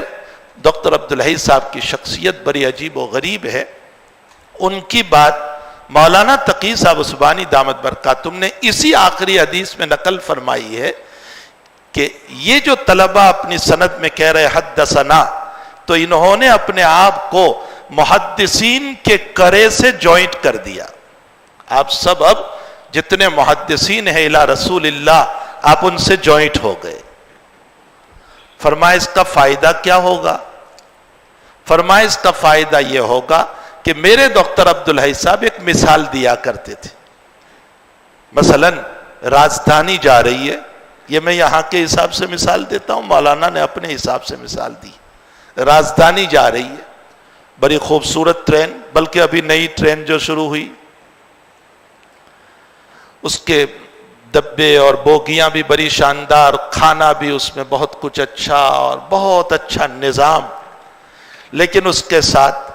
ڈاکٹر عبدالحی صاحب کی شخصیت بڑی عجیب و غریب ہے۔ ان کی بات مولانا تقی صاحب عثمانی دامت برکاتہم نے اسی آخری حدیث میں نقل فرمائی ہے کہ یہ جو طلبہ اپنی سند میں کہہ رہے حدثنا، تو انہوں نے اپنے آپ کو محدثین کے کرے سے جوائنٹ کر دیا۔ آپ سب اب جتنے محدثین ہیں الی رسول اللہ، آپ ان سے جوائنٹ ہو گئے۔ فرمایا اس کا فائدہ کیا ہوگا؟ فرمایا اس کا فائدہ یہ ہوگا کہ میرے ڈاکٹر عبدالحی صاحب ایک مثال دیا کرتے تھے، مثلا راجدھانی جا رہی ہے، یہ میں یہاں کے حساب سے مثال دیتا ہوں، مولانا نے اپنے حساب سے مثال دی۔ راجدھانی جا رہی ہے، بڑی خوبصورت ٹرین، بلکہ ابھی نئی ٹرین جو شروع ہوئی، اس کے ڈبے اور بوگیاں بھی بڑی شاندار، کھانا بھی اس میں بہت کچھ اچھا اور بہت اچھا نظام، لیکن اس کے ساتھ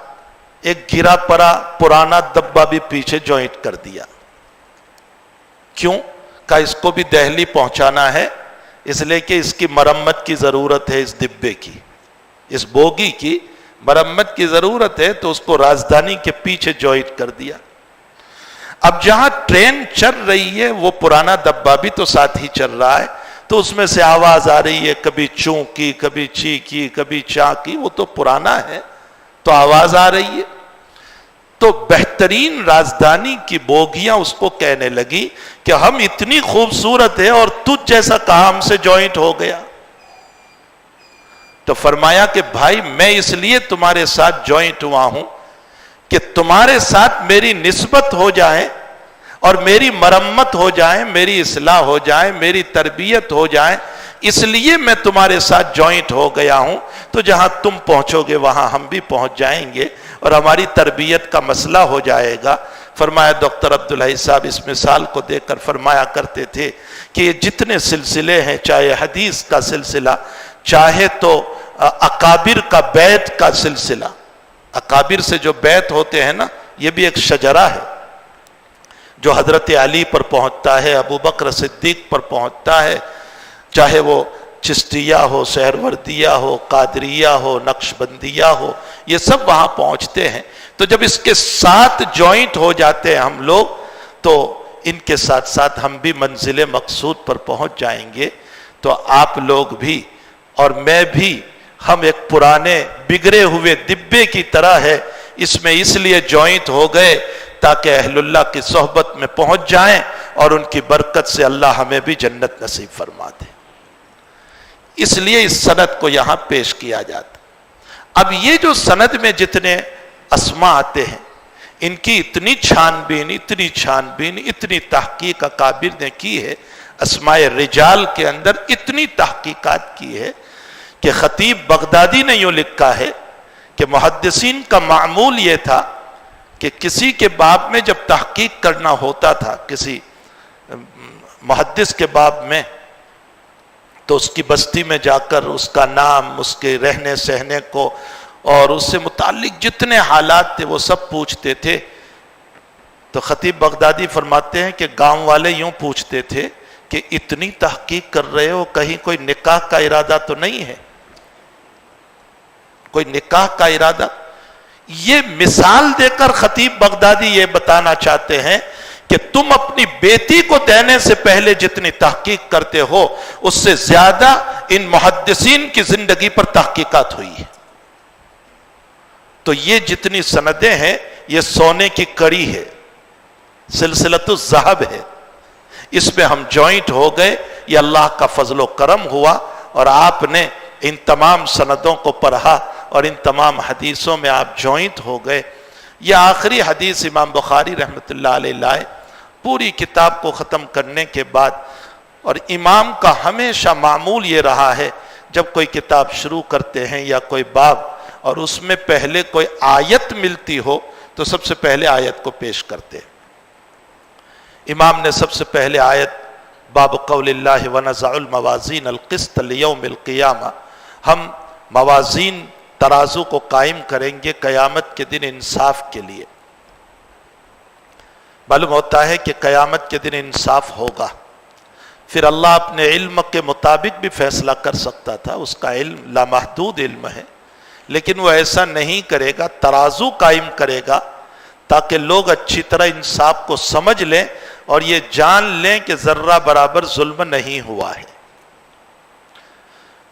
ایک گرا پڑا پرانا ڈبہ بھی پیچھے جوائنٹ کر دیا۔ کیوں؟ کہ اس کو بھی دہلی پہنچانا ہے، اس لیے کہ اس کی مرمت کی ضرورت ہے، اس ڈبے کی، اس بوگی کی مرمت کی ضرورت ہے، تو اس کو راجدھانی کے پیچھے جوائنٹ کر دیا۔ اب جہاں ٹرین چل رہی ہے وہ پرانا ڈبہ بھی تو ساتھ ہی چل رہا ہے، تو اس میں سے آواز آ رہی ہے، کبھی چوں کی، کبھی چی کی، کبھی چاں کی، وہ تو پرانا ہے تو آواز آ رہی ہے۔ تو بہترین راجدھانی کی بوگیاں اس کو کہنے لگی کہ ہم اتنی خوبصورت ہیں اور تجھ جیسا کہاں ہم سے جوائنٹ ہو گیا؟ تو فرمایا کہ بھائی میں اس لیے تمہارے ساتھ جوائنٹ ہوا ہوں کہ تمہارے ساتھ میری نسبت ہو جائے اور میری مرمت ہو جائے، میری اصلاح ہو جائے، میری تربیت ہو جائے، اس لیے میں تمہارے ساتھ جوائنٹ ہو گیا ہوں۔ تو جہاں تم پہنچو گے وہاں ہم بھی پہنچ جائیں گے اور ہماری تربیت کا مسئلہ ہو جائے گا۔ فرمایا ڈاکٹر عبدالحی صاحب اس مثال کو دے کر فرمایا کرتے تھے کہ یہ جتنے سلسلے ہیں، چاہے حدیث کا سلسلہ، چاہے تو اکابر کا بیت کا سلسلہ، اکابر سے جو بیت ہوتے ہیں نا، یہ بھی ایک شجرہ ہے جو حضرت علی پر پہنچتا ہے، ابو بکر صدیق پر پہنچتا ہے، چاہے وہ چشتیہ ہو، سہروردیہ ہو، قادریہ ہو، نقشبندیہ ہو، یہ سب وہاں پہنچتے ہیں۔ تو جب اس کے ساتھ جوائنٹ ہو جاتے ہیں ہم لوگ، تو ان کے ساتھ ساتھ ہم بھی منزل مقصود پر پہنچ جائیں گے۔ تو آپ لوگ بھی اور میں بھی ہم ایک پرانے بگڑے ہوئے ڈبے کی طرح ہے، اس میں اس لیے جوائنٹ ہو گئے تاکہ اہل اللہ کی صحبت میں پہنچ جائیں اور ان کی برکت سے اللہ ہمیں بھی جنت نصیب فرما دے، اس لیے اس سند کو یہاں پیش کیا جاتا۔ اب یہ جو سند میں جتنے اسماء آتے ہیں، ان کی اتنی چھان بین، اتنی تحقیق اکابر نے کی ہے، اسماء رجال کے اندر اتنی تحقیقات کی ہے کہ خطیب بغدادی نے یوں لکھا ہے کہ محدثین کا معمول یہ تھا کہ کسی کے باب میں جب تحقیق کرنا ہوتا تھا، کسی محدث کے باب میں، تو اس کی بستی میں جا کر اس کا نام، اس کے رہنے سہنے کو اور اس سے متعلق جتنے حالات تھے وہ سب پوچھتے تھے۔ تو خطیب بغدادی فرماتے ہیں کہ گاؤں والے یوں پوچھتے تھے کہ اتنی تحقیق کر رہے ہو، کہیں کوئی نکاح کا ارادہ تو نہیں ہے؟ کوئی نکاح کا ارادہ؟ یہ مثال دے کر خطیب بغدادی یہ بتانا چاہتے ہیں کہ تم اپنی بیٹی کو دینے سے پہلے جتنی تحقیق کرتے ہو، اس سے زیادہ ان محدثین کی زندگی پر تحقیقات ہوئی ہے۔ تو یہ جتنی سندیں ہیں، یہ سونے کی کڑی ہے، سلسلۃ الذہب ہے، اس میں ہم جوائنٹ ہو گئے، یہ اللہ کا فضل و کرم ہوا، اور آپ نے ان تمام سندوں کو پڑھا اور ان تمام حدیثوں میں آپ جوائنٹ ہو گئے۔ یہ آخری حدیث امام بخاری رحمۃ اللہ علیہ لائے پوری کتاب کو ختم کرنے کے بعد، اور امام کا ہمیشہ معمول یہ رہا ہے جب کوئی کتاب شروع کرتے ہیں یا کوئی باب اور اس میں پہلے کوئی آیت ملتی ہو تو سب سے پہلے آیت کو پیش کرتے ہیں۔ امام نے سب سے پہلے آیت باب قول اللہ وَنَزَعُ الْمَوَازِينَ الْقِسْطَ لِيَوْمِ الْقِيَامَةِ، ہم موازین ترازو کو قائم کریں گے قیامت کے دن انصاف کے لیے۔ معلوم ہوتا ہے کہ قیامت کے دن انصاف ہوگا، پھر اللہ اپنے علم کے مطابق بھی فیصلہ کر سکتا تھا، اس کا علم لامحدود علم ہے، لیکن وہ ایسا نہیں کرے گا، ترازو قائم کرے گا تاکہ لوگ اچھی طرح انصاف کو سمجھ لیں اور یہ جان لیں کہ ذرہ برابر ظلم نہیں ہوا ہے۔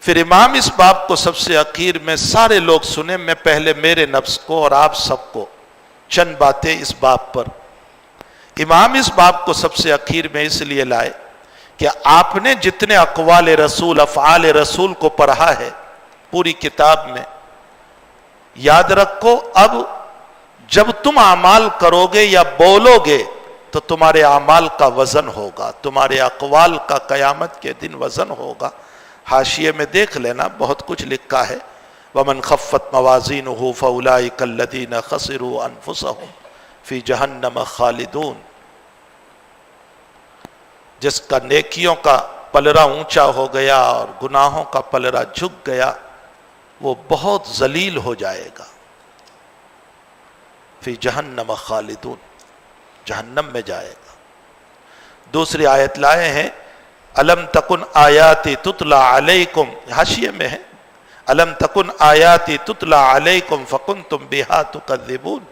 پھر امام اس باب کو سب سے اخیر میں سارے لوگ سنیں، میں پہلے میرے نفس کو اور آپ سب کو چند باتیں اس باب پر۔ امام اس باب کو سب سے اخیر میں اس لیے لائے کہ آپ نے جتنے اقوال رسول، افعال رسول کو پڑھا ہے پوری کتاب میں، یاد رکھو اب جب تم اعمال کرو گے یا بولو گے تو تمہارے اعمال کا وزن ہوگا، تمہارے اقوال کا قیامت کے دن وزن ہوگا۔ حاشیے میں دیکھ لینا، بہت کچھ لکھا ہے، وَمَنْ خَفَّتْ مَوَازِينُهُ فَأُولَٰئِكَ الَّذِينَ خَسِرُوا أَنفُسَهُمْ فِي جَهَنَّمَ خَالِدُونَ، جس کا نیکیوں کا پلڑا اونچا ہو گیا اور گناہوں کا پلڑا جھک گیا، وہ بہت ذلیل ہو جائے گا۔ فی جہنم خالدون، جہنم میں جائے گا۔ دوسری آیت لائے ہیں الم تکن آیاتی تتلا علیکم، حاشیے میں ہے الم تکن آیاتی تتلا علیکم فکنتم بہا تکذبون،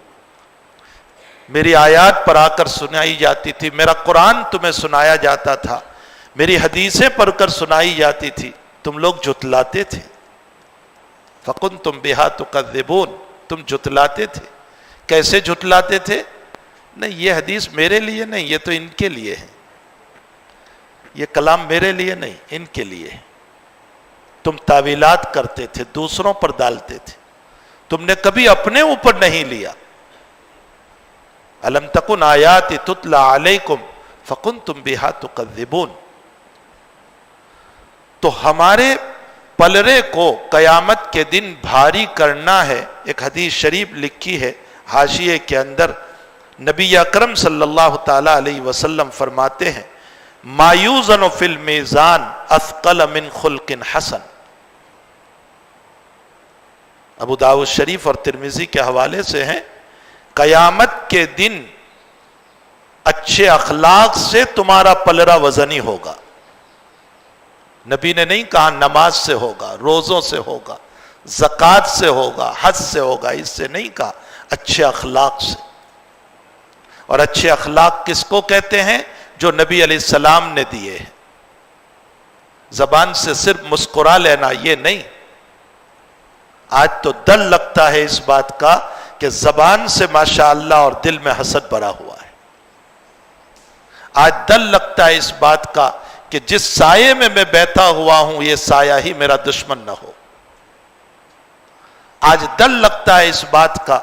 میری آیات پر آ کر سنائی جاتی تھی، میرا قرآن تمہیں سنایا جاتا تھا، میری حدیثیں پڑھ کر سنائی جاتی تھی، تم لوگ جھٹلاتے تھے۔ فکنتم بہا تکذبون، تم جھٹلاتے تھے۔ کیسے جھٹلاتے تھے؟ نہیں یہ حدیث میرے لیے نہیں، یہ تو ان کے لیے ہے، یہ کلام میرے لیے نہیں، ان کے لیے ہے۔ تم تعویلات کرتے تھے، دوسروں پر ڈالتے تھے، تم نے کبھی اپنے اوپر نہیں لیا۔ الم تکن آیاتی تتلا علیکم فکنتم بہا تکذبون، تو ہمارے پلڑے کو قیامت کے دن بھاری کرنا ہے۔ ایک حدیث شریف لکھی ہے حاشیے کے اندر، نبی اکرم صلی اللہ تعالی علیہ وسلم فرماتے ہیں ما یوزن فی المیزان اثقل من خلق حسن، ابو داؤد شریف اور ترمذی کے حوالے سے ہیں، قیامت کے دن اچھے اخلاق سے تمہارا پلڑا وزنی ہوگا۔ نبی نے نہیں کہا نماز سے ہوگا، روزوں سے ہوگا، زکوٰۃ سے ہوگا، حج سے ہوگا، اس سے نہیں کہا، اچھے اخلاق سے۔ اور اچھے اخلاق کس کو کہتے ہیں؟ جو نبی علیہ السلام نے دیے ہیں۔ زبان سے صرف مسکرا لینا یہ نہیں، آج تو ڈر لگتا ہے اس بات کا کہ زبان سے ماشاءاللہ اور دل میں حسد بھرا ہوا ہے. آج ڈر لگتا ہے اس بات کا کہ جس سائے میں میں بیٹھا ہوا ہوں یہ سایہ ہی میرا دشمن نہ ہو. آج ڈر لگتا ہے اس بات کا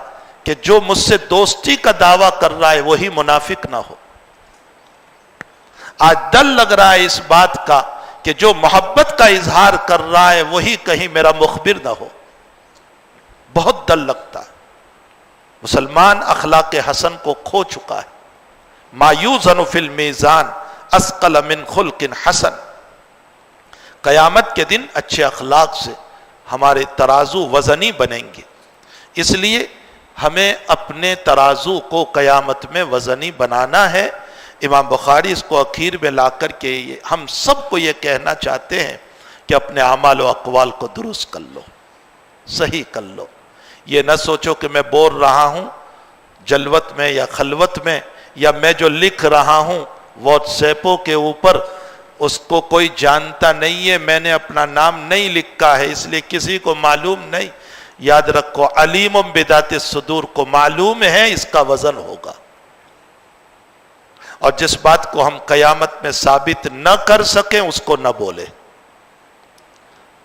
کہ جو مجھ سے دوستی کا دعویٰ کر رہا ہے وہی منافق نہ ہو. آج ڈر لگ رہا ہے اس بات کا کہ جو محبت کا اظہار کر رہا ہے وہی کہیں میرا مخبر نہ ہو. بہت ڈر لگتا ہے. مسلمان اخلاق حسن کو کھو چکا ہے. ما یوزن فی المیزان اثقل من خلق حسن. قیامت کے دن اچھے اخلاق سے ہمارے ترازو وزنی بنیں گے. اس لیے ہمیں اپنے ترازو کو قیامت میں وزنی بنانا ہے. امام بخاری اس کو اخیر میں لا کر کے ہم سب کو یہ کہنا چاہتے ہیں کہ اپنے اعمال و اقوال کو درست کر لو، صحیح کر لو. یہ نہ سوچو کہ میں بول رہا ہوں جلوت میں یا خلوت میں، یا میں جو لکھ رہا ہوں واٹس ایپوں کے اوپر اس کو کوئی جانتا نہیں ہے، میں نے اپنا نام نہیں لکھا ہے اس لیے کسی کو معلوم نہیں. یاد رکھو علیم بذات الصدور کو معلوم ہے اس کا وزن ہوگا. اور جس بات کو ہم قیامت میں ثابت نہ کر سکیں اس کو نہ بولے.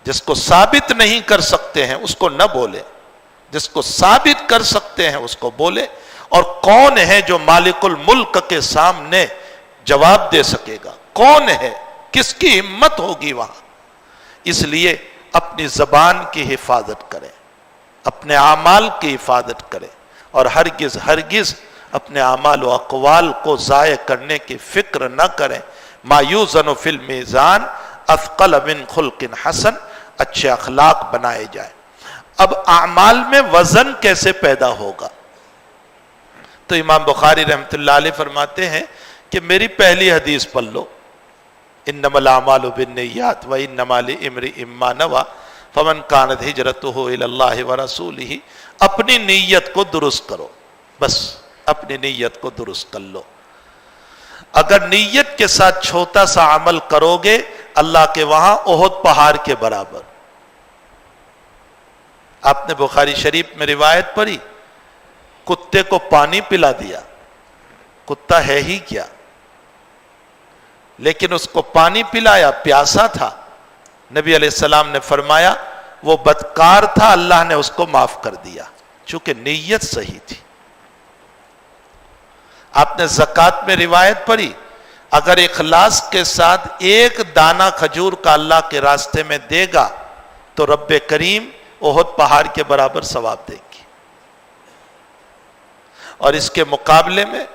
جس کو ثابت نہیں کر سکتے ہیں اس کو نہ بولے، جس کو ثابت کر سکتے ہیں اس کو بولے. اور کون ہے جو مالک الملک کے سامنے جواب دے سکے گا؟ کون ہے؟ کس کی ہمت ہوگی وہاں؟ اس لیے اپنی زبان کی حفاظت کریں، اپنے اعمال کی حفاظت کریں، اور ہرگز ہرگز اپنے اعمال و اقوال کو ضائع کرنے کی فکر نہ کریں. ما یوزن فی المیزان اثقل من خلق حسن. اچھے اخلاق بنائے جائیں. اب اعمال میں وزن کیسے پیدا ہوگا؟ تو امام بخاری رحمۃ اللہ علیہ فرماتے ہیں کہ میری پہلی حدیث پڑھ لو، انما الاعمال بالنیات وانما لامرئ ما نوى فمن كانت هجرته الى الله ورسوله. اپنی نیت کو درست کرو، بس اپنی نیت کو درست کر لو. اگر نیت کے ساتھ چھوٹا سا عمل کرو گے اللہ کے وہاں احد پہاڑ کے برابر. آپ نے بخاری شریف میں روایت پڑھی، کتے کو پانی پلا دیا. کتا ہے ہی کیا، لیکن اس کو پانی پلایا، پیاسا تھا. نبی علیہ السلام نے فرمایا وہ بدکار تھا، اللہ نے اس کو معاف کر دیا چونکہ نیت صحیح تھی. آپ نے زکوٰۃ میں روایت پڑھی، اگر اخلاص کے ساتھ ایک دانہ کھجور کا اللہ کے راستے میں دے گا تو رب کریم احد پہاڑ کے برابر ثواب دیں گی. اور اس کے مقابلے میں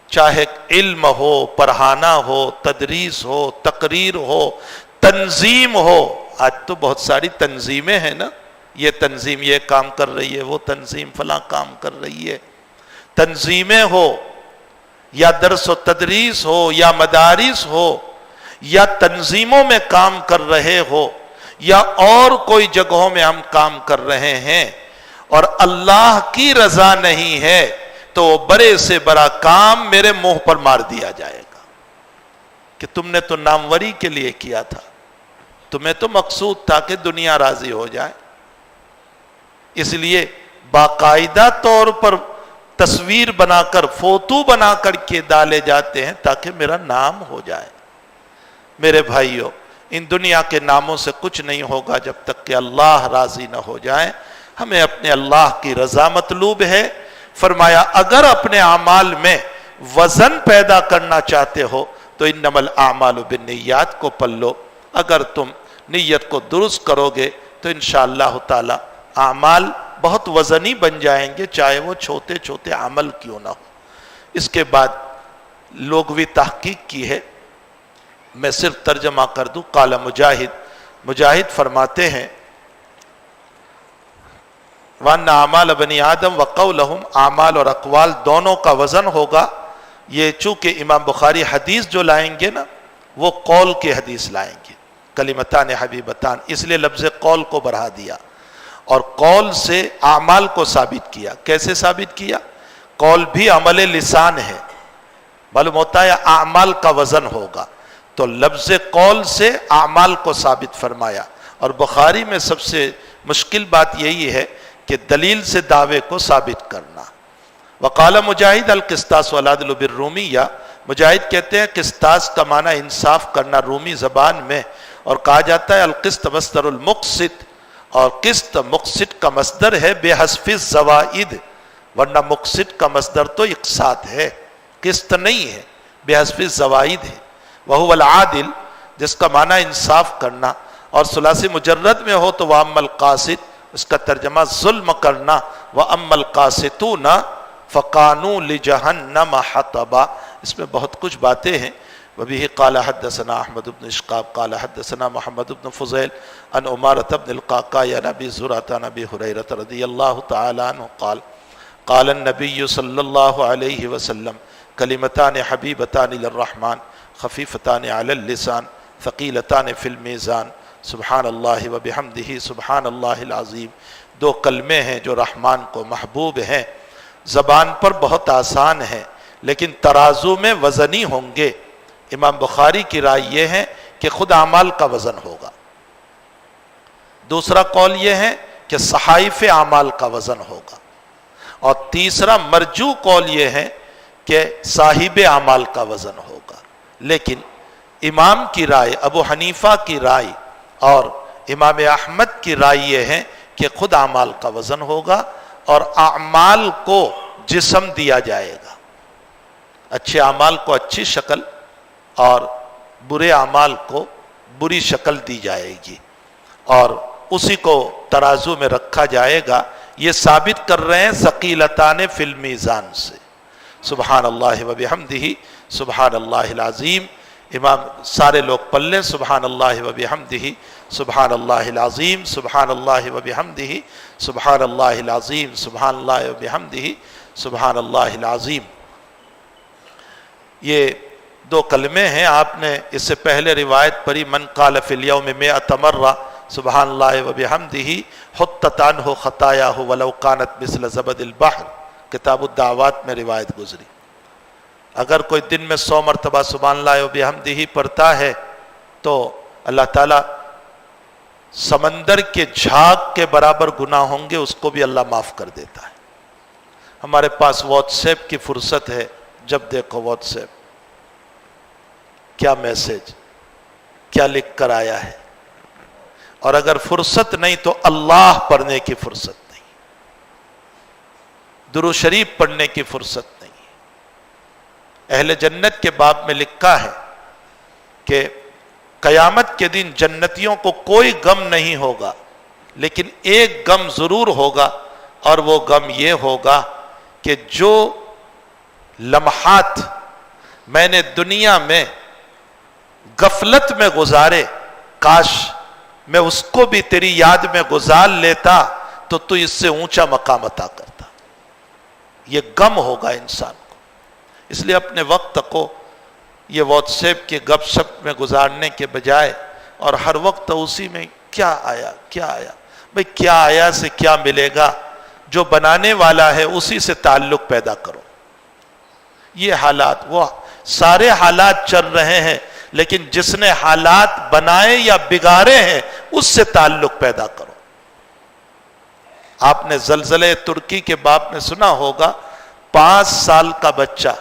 چاہے علم ہو، پڑھانا ہو، تدریس ہو، تقریر ہو، تنظیم ہو. آج تو بہت ساری تنظیمیں ہیں نا، یہ تنظیم یہ کام کر رہی ہے، وہ تنظیم فلاں کام کر رہی ہے. تنظیمیں ہو یا درس و تدریس ہو یا مدارس ہو یا تنظیموں میں کام کر رہے ہو یا اور کوئی جگہوں میں ہم کام کر رہے ہیں اور اللہ کی رضا نہیں ہے تو وہ بڑے سے بڑا کام میرے منہ پر مار دیا جائے گا کہ تم نے تو ناموری کے لیے کیا تھا، تمہیں تو مقصود تھا کہ دنیا راضی ہو جائے. اس لیے باقاعدہ طور پر تصویر بنا کر، فوٹو بنا کر کے ڈالے جاتے ہیں تاکہ میرا نام ہو جائے. میرے بھائیوں، ان دنیا کے ناموں سے کچھ نہیں ہوگا جب تک کہ اللہ راضی نہ ہو جائے. ہمیں اپنے اللہ کی رضا مطلوب ہے. فرمایا اگر اپنے اعمال میں وزن پیدا کرنا چاہتے ہو تو انما الاعمال بالنیات کو پڑھ لو. اگر تم نیت کو درست کرو گے تو انشاءاللہ تعالی اعمال بہت وزنی بن جائیں گے، چاہے وہ چھوٹے چھوٹے عمل کیوں نہ ہو. اس کے بعد لغوی تحقیق کی ہے، میں صرف ترجمہ کر دوں. قال مجاہد فرماتے ہیں وَأَنَّ أَعْمَالَ بَنِي آدَمَ وَقَوْلَهُمْ، اعمال اور اقوال دونوں کا وزن ہوگا. یہ چونکہ امام بخاری حدیث جو لائیں گے نا وہ قول کی حدیث لائیں گے، کلمتان حبیبتان، اس لیے لفظ قول کو بڑھا دیا اور قول سے اعمال کو ثابت کیا. کیسے ثابت کیا؟ قول بھی عمل لسان ہے، معلوم ہوتا ہے اعمال کا وزن ہوگا تو لفظ قول سے اعمال کو ثابت فرمایا. اور بخاری میں سب سے مشکل بات یہی ہے کہ دلیل سے دعوے کو ثابت کرنا. وقال مجاہد القسطاس والعدل بالرومیہ، مجاہد کہتے ہیں قسطاس کا معنی انصاف کرنا رومی زبان میں، اور کہا جاتا ہے القسط مصدر المقسط، اور قسط مقسط کا مصدر ہے بے حذف الزوائد، ورنہ مقسط کا مصدر تو اقساط ہے، قسط نہیں ہے، بے حذف الزوائد ہے. وہو العادل، جس کا معنی انصاف کرنا، اور ثلاثی مجرد میں ہو تو وَأَمَّا الْقَاسِطُ، اس کا ترجمہ ظلم کرنا، وَأَمَّا الْقَاسِطُونَ فَقَانُوا لِجَهَنَّمَ حَطَبًا. اس میں بہت کچھ باتیں ہیں. وبه قال حدثنا احمد بن اشقاق قال حدثنا محمد بن فضيل عن عمارة بن القعقاع عن ابي زرعة عن ابي هريرة رضي الله تعالى عنه قال قال النبي صلى الله عليه وسلم كلمتان حبيبتان للرحمن خفيفتان على اللسان ثقيلتان في الميزان سبحان الله وبحمده سبحان الله العظيم. دو کلمے ہیں جو رحمان کو محبوب ہیں، زبان پر بہت آسان ہیں لیکن ترازو میں وزنی ہوں گے. امام بخاری کی رائے یہ ہے کہ خود اعمال کا وزن ہوگا. دوسرا قول یہ ہے کہ صحائف اعمال کا وزن ہوگا. اور تیسرا مرجو قول یہ ہے کہ صاحب اعمال کا وزن ہوگا. لیکن امام کی رائے، ابو حنیفہ کی رائے اور امام احمد کی رائے یہ ہے کہ خود اعمال کا وزن ہوگا اور اعمال کو جسم دیا جائے گا. اچھے اعمال کو اچھی شکل اور برے اعمال کو بری شکل دی جائے گی اور اسی کو ترازو میں رکھا جائے گا. یہ ثابت کر رہے ہیں ثقیلتان فی المیزان سے. سبحان اللہ وبحمدہ سبحان اللہ العظیم. امام سارے لوگ پڑھ لیں سبحان اللہ وبحمدہ سبحان اللہ العظیم سبحان اللہ وبحمدہ سبحان اللہ العظیم سبحان اللہ وبحمدہ سبحان اللہ العظیم. یہ دو کلمے ہیں. آپ نے اس سے پہلے روایت پڑھی من قال فی الیوم 100 مرہ سبحان اللہ وبحمدہ حطت عنہ خطایاہ ولو کانت مثل زبد البحر. کتاب الدعوات میں روایت گزری. اگر کوئی دن میں 100 مرتبہ سبحان اللہ وبحمدہ پڑھتا ہے تو اللہ تعالیٰ سمندر کے جھاگ کے برابر گناہ ہوں گے اس کو بھی اللہ معاف کر دیتا ہے. ہمارے پاس واٹس ایپ کی فرصت ہے، جب دیکھو واٹس ایپ کیا میسج کیا لکھ کر آیا ہے. اور اگر فرصت نہیں تو اللہ پڑھنے کی فرصت نہیں، درود شریف پڑھنے کی فرصت نہیں. اہل جنت کے باب میں لکھا ہے کہ قیامت کے دن جنتیوں کو کوئی غم نہیں ہوگا لیکن ایک غم ضرور ہوگا، اور وہ غم یہ ہوگا کہ جو لمحات میں نے دنیا میں غفلت میں گزارے کاش میں اس کو بھی تیری یاد میں گزار لیتا تو تو اس سے اونچا مقام عطا کرتا. یہ غم ہوگا انسان کو. اس لیے اپنے وقت کو یہ واٹس ایپ کے گپ شپ میں گزارنے کے بجائے اور ہر وقت اسی میں کیا آیا بھئی کیا آیا سے کیا ملے گا، جو بنانے والا ہے اسی سے تعلق پیدا کرو. یہ حالات، وہ سارے حالات چل رہے ہیں لیکن جس نے حالات بنائے یا بگاڑے ہیں اس سے تعلق پیدا کرو. آپ نے زلزلہ ترکی کے باب میں سنا ہوگا، 5 سال کا بچہ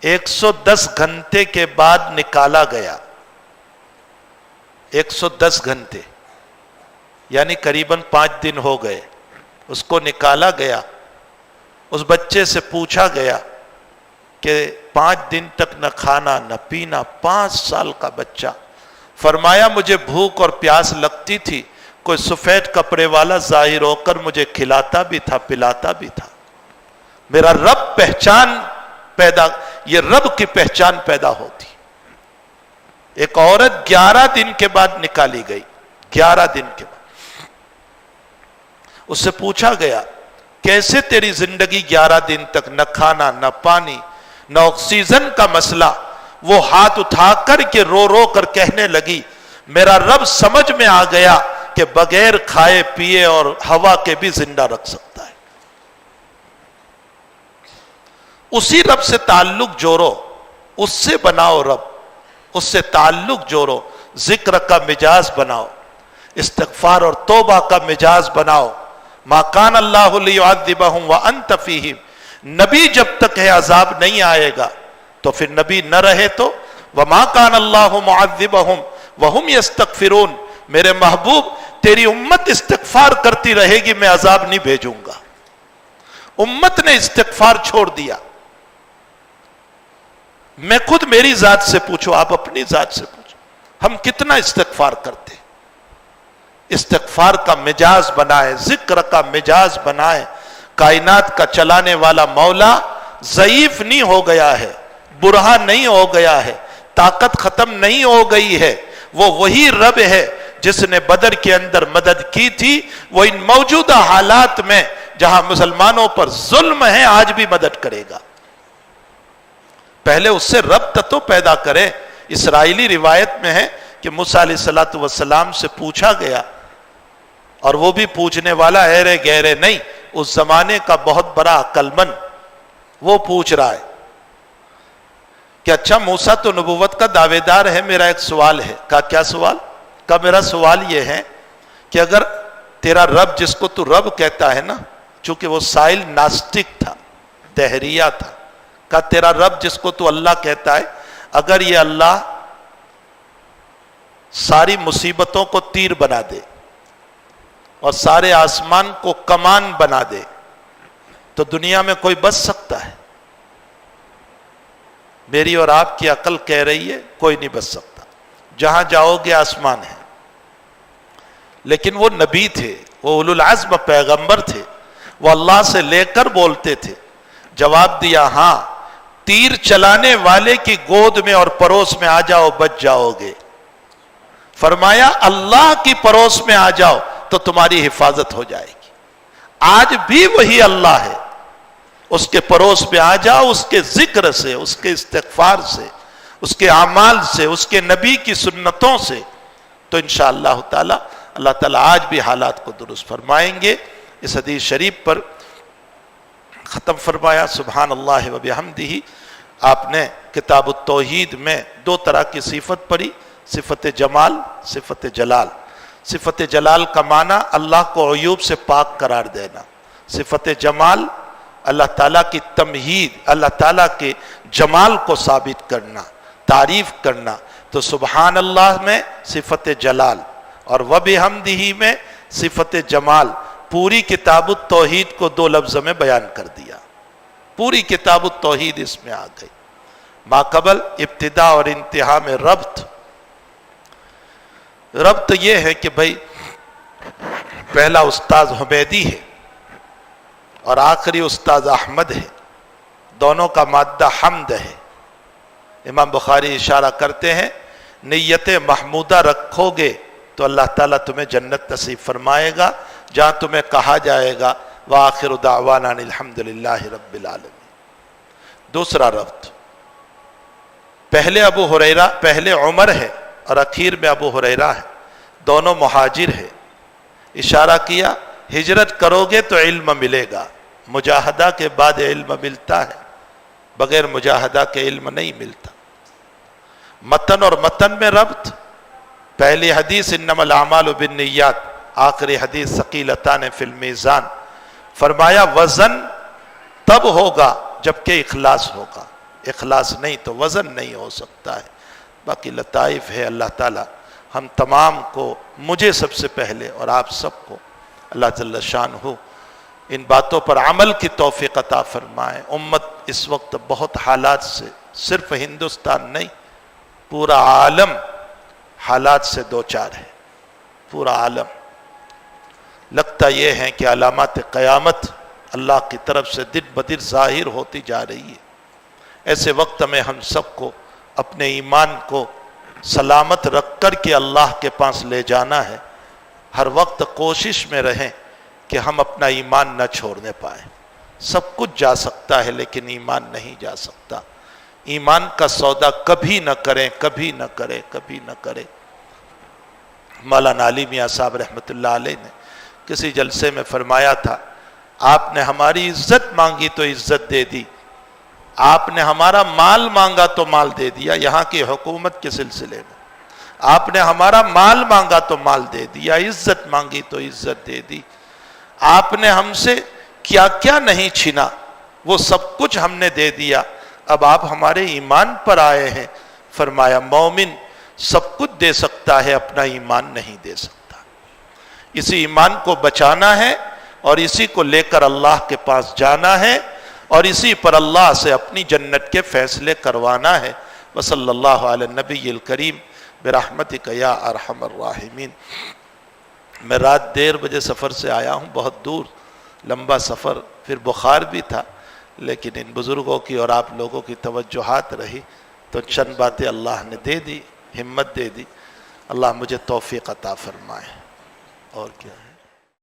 110 گھنٹے کے بعد نکالا گیا. 110 گھنٹے یعنی قریباً 5 دن ہو گئے. اس کو نکالا گیا. اس بچے سے پوچھا گیا کہ 5 دن تک نہ کھانا نہ پینا. 5 سال کا بچہ. فرمایا مجھے بھوک اور پیاس لگتی تھی، کوئی سفید کپڑے والا ظاہر ہو کر مجھے کھلاتا بھی تھا پلاتا بھی تھا. میرا رب پہچان پیدا، یہ رب کی پہچان پیدا ہوتی. ایک عورت 11 دن کے بعد نکالی گئی. 11 دن کے بعد اس سے پوچھا گیا کیسے تیری زندگی 11 دن تک، نہ کھانا نہ پانی نہ آکسیجن کا مسئلہ. وہ ہاتھ اٹھا کر کے رو رو کر کہنے لگی میرا رب سمجھ میں آ گیا کہ بغیر کھائے پیے اور ہوا کے بھی زندہ رکھ سکتا ہے. اسی رب سے تعلق جوڑو، اس سے بناؤ رب، اس سے تعلق جوڑو، ذکر کا مجاز بناؤ. استغفار اور توبہ کا مزاج بناؤ. ما کان اللہ لیعذبہم وانت فیہم، نبی جب تک ہے عذاب نہیں آئے گا تو پھر نبی نہ رہے تو وما کان اللہ معذبہم وہم یستغفرون، میرے محبوب تیری امت استغفار کرتی رہے گی، میں عذاب نہیں بھیجوں گا. امت نے استغفار چھوڑ دیا. میں خود میری ذات سے پوچھو، آپ اپنی ذات سے پوچھو، ہم کتنا استغفار کرتے؟ استغفار کا مزاج بنائے، ذکر کا مزاج بنائے. کائنات کا چلانے والا مولا ضعیف نہیں ہو گیا ہے، برہا نہیں ہو گیا ہے، طاقت ختم نہیں ہو گئی ہے. وہ وہی رب ہے جس نے بدر کے اندر مدد کی تھی، وہ ان موجودہ حالات میں جہاں مسلمانوں پر ظلم ہے آج بھی مدد کرے گا. پہلے اس سے ربط تو پیدا کرے. اسرائیلی روایت میں ہے کہ موسیٰ علیہ السلام سے پوچھا گیا، اور وہ بھی پوچھنے والا ایرے گہرے نہیں، اس زمانے کا بہت بڑا عقل مند، وہ پوچھ رہا ہے کہ اچھا موسیٰ تو نبوت کا دعوے دار ہے، میرا ایک سوال ہے. کہا کیا سوال؟ کہا میرا سوال یہ ہے کہ اگر تیرا رب جس کو تو رب کہتا ہے نا، چونکہ وہ سائل ناسٹک تھا، دہریہ تھا، کہا تیرا رب جس کو تو اللہ کہتا ہے، اگر یہ اللہ ساری مصیبتوں کو تیر بنا دے اور سارے آسمان کو کمان بنا دے تو دنیا میں کوئی بچ سکتا ہے؟ میری اور آپ کی عقل کہہ رہی ہے کوئی نہیں بچ سکتا. جہاں جاؤ گے آسمان ہے. لیکن وہ نبی تھے، وہ اولو العزم پیغمبر تھے، وہ اللہ سے لے کر بولتے تھے. جواب دیا ہاں، تیر چلانے والے کی گود میں اور پڑوس میں آ جاؤ بچ جاؤ گے. فرمایا اللہ کی پڑوس میں آ جاؤ تو تمہاری حفاظت ہو جائے گی. آج بھی وہی اللہ ہے، اس کے پڑوس میں آ جاؤ، اس کے ذکر سے، اس کے استغفار سے، اس کے اعمال سے، اس کے نبی کی سنتوں سے، تو انشاءاللہ تعالی اللہ تعالی آج بھی حالات کو درست فرمائیں گے. اس حدیث شریف پر ختم فرمایا. سبحان اللہ و بحمدہ. آپ نے کتاب التوحید میں دو طرح کی صفت پڑھی، صفت جمال، صفت جلال. صفت جلال کا معنی اللہ کو عیوب سے پاک قرار دینا. صفت جمال اللہ تعالیٰ کی تمہید، اللہ تعالیٰ کے جمال کو ثابت کرنا، تعریف کرنا. تو سبحان اللہ میں صفت جلال اور وبحمدہ میں صفت جمال. پوری کتاب التوحید کو دو لفظ میں بیان کر دیا. پوری کتاب التوحید اس میں آ گئی. ماقبل، ابتدا اور انتہا میں ربط. ربط یہ ہے کہ بھائی پہلا استاذ حمیدی ہے اور آخری استاذ احمد ہے، دونوں کا مادہ حمد ہے. امام بخاری اشارہ کرتے ہیں نیت محمودہ رکھو گے تو اللہ تعالیٰ تمہیں جنت نصیب فرمائے گا، جہاں تمہیں کہا جائے گا وآخر دعوانا الحمدللہ رب العالمین. دوسرا ربط، پہلے ابو ہریرہ، پہلے عمر ہے اور اخیر میں ابو ہریرہ ہے، دونوں مہاجر ہے. اشارہ کیا ہجرت کرو گے تو علم ملے گا، مجاہدہ کے بعد علم ملتا ہے، بغیر مجاہدہ کے علم نہیں ملتا. متن اور متن میں ربط، پہلی حدیث انما الاعمال بالنیات، آخری حدیث ثقیلتان فی المیزان. فرمایا وزن تب ہوگا جبکہ اخلاص ہوگا، اخلاص نہیں تو وزن نہیں ہو سکتا ہے. باقی لطائف ہے. اللہ تعالی ہم تمام کو، مجھے سب سے پہلے اور آپ سب کو اللہ جل شانہ ان باتوں پر عمل کی توفیق عطا فرمائے. امت اس وقت بہت حالات سے، صرف ہندوستان نہیں پورا عالم حالات سے دوچار ہے. پورا عالم لگتا یہ ہے کہ علامات قیامت اللہ کی طرف سے دن بدن ظاہر ہوتی جا رہی ہے. ایسے وقت میں ہم سب کو اپنے ایمان کو سلامت رکھ کر کے اللہ کے پاس لے جانا ہے. ہر وقت کوشش میں رہیں کہ ہم اپنا ایمان نہ چھوڑنے پائیں. سب کچھ جا سکتا ہے لیکن ایمان نہیں جا سکتا. ایمان کا سودا کبھی نہ کریں، کبھی نہ کریں، کبھی نہ کریں. مولانا علی میاں صاحب رحمۃ اللہ علیہ نے کسی جلسے میں فرمایا تھا، آپ نے ہماری عزت مانگی تو عزت دے دی، آپ نے ہمارا مال مانگا تو مال دے دیا. یہاں کی حکومت کے سلسلے میں آپ نے ہمارا مال مانگا تو مال دے دیا، عزت مانگی تو عزت دے دی، آپ نے ہم سے کیا کیا نہیں چھینا وہ سب کچھ ہم نے دے دیا، اب آپ ہمارے ایمان پر آئے ہیں، فرمایا مومن سب کچھ دے سکتا ہے، اپنا ایمان نہیں دے سکتا، اسی ایمان کو بچانا ہے اور اسی کو لے کر اللہ کے پاس جانا ہے اور اسی پر اللہ سے اپنی جنت کے فیصلے کروانا ہے۔ وصلی اللہ علی النبی الکریم برحمتک یا ارحم الراحمین۔ میں رات 1:30 بجے سفر سے آیا ہوں، بہت دور لمبا سفر، پھر بخار بھی تھا، لیکن ان بزرگوں کی اور آپ لوگوں کی توجہات رہی تو چند باتیں اللہ نے دے دی، ہمت دے دی۔ اللہ مجھے توفیق عطا فرمائے، اور کیا ہے۔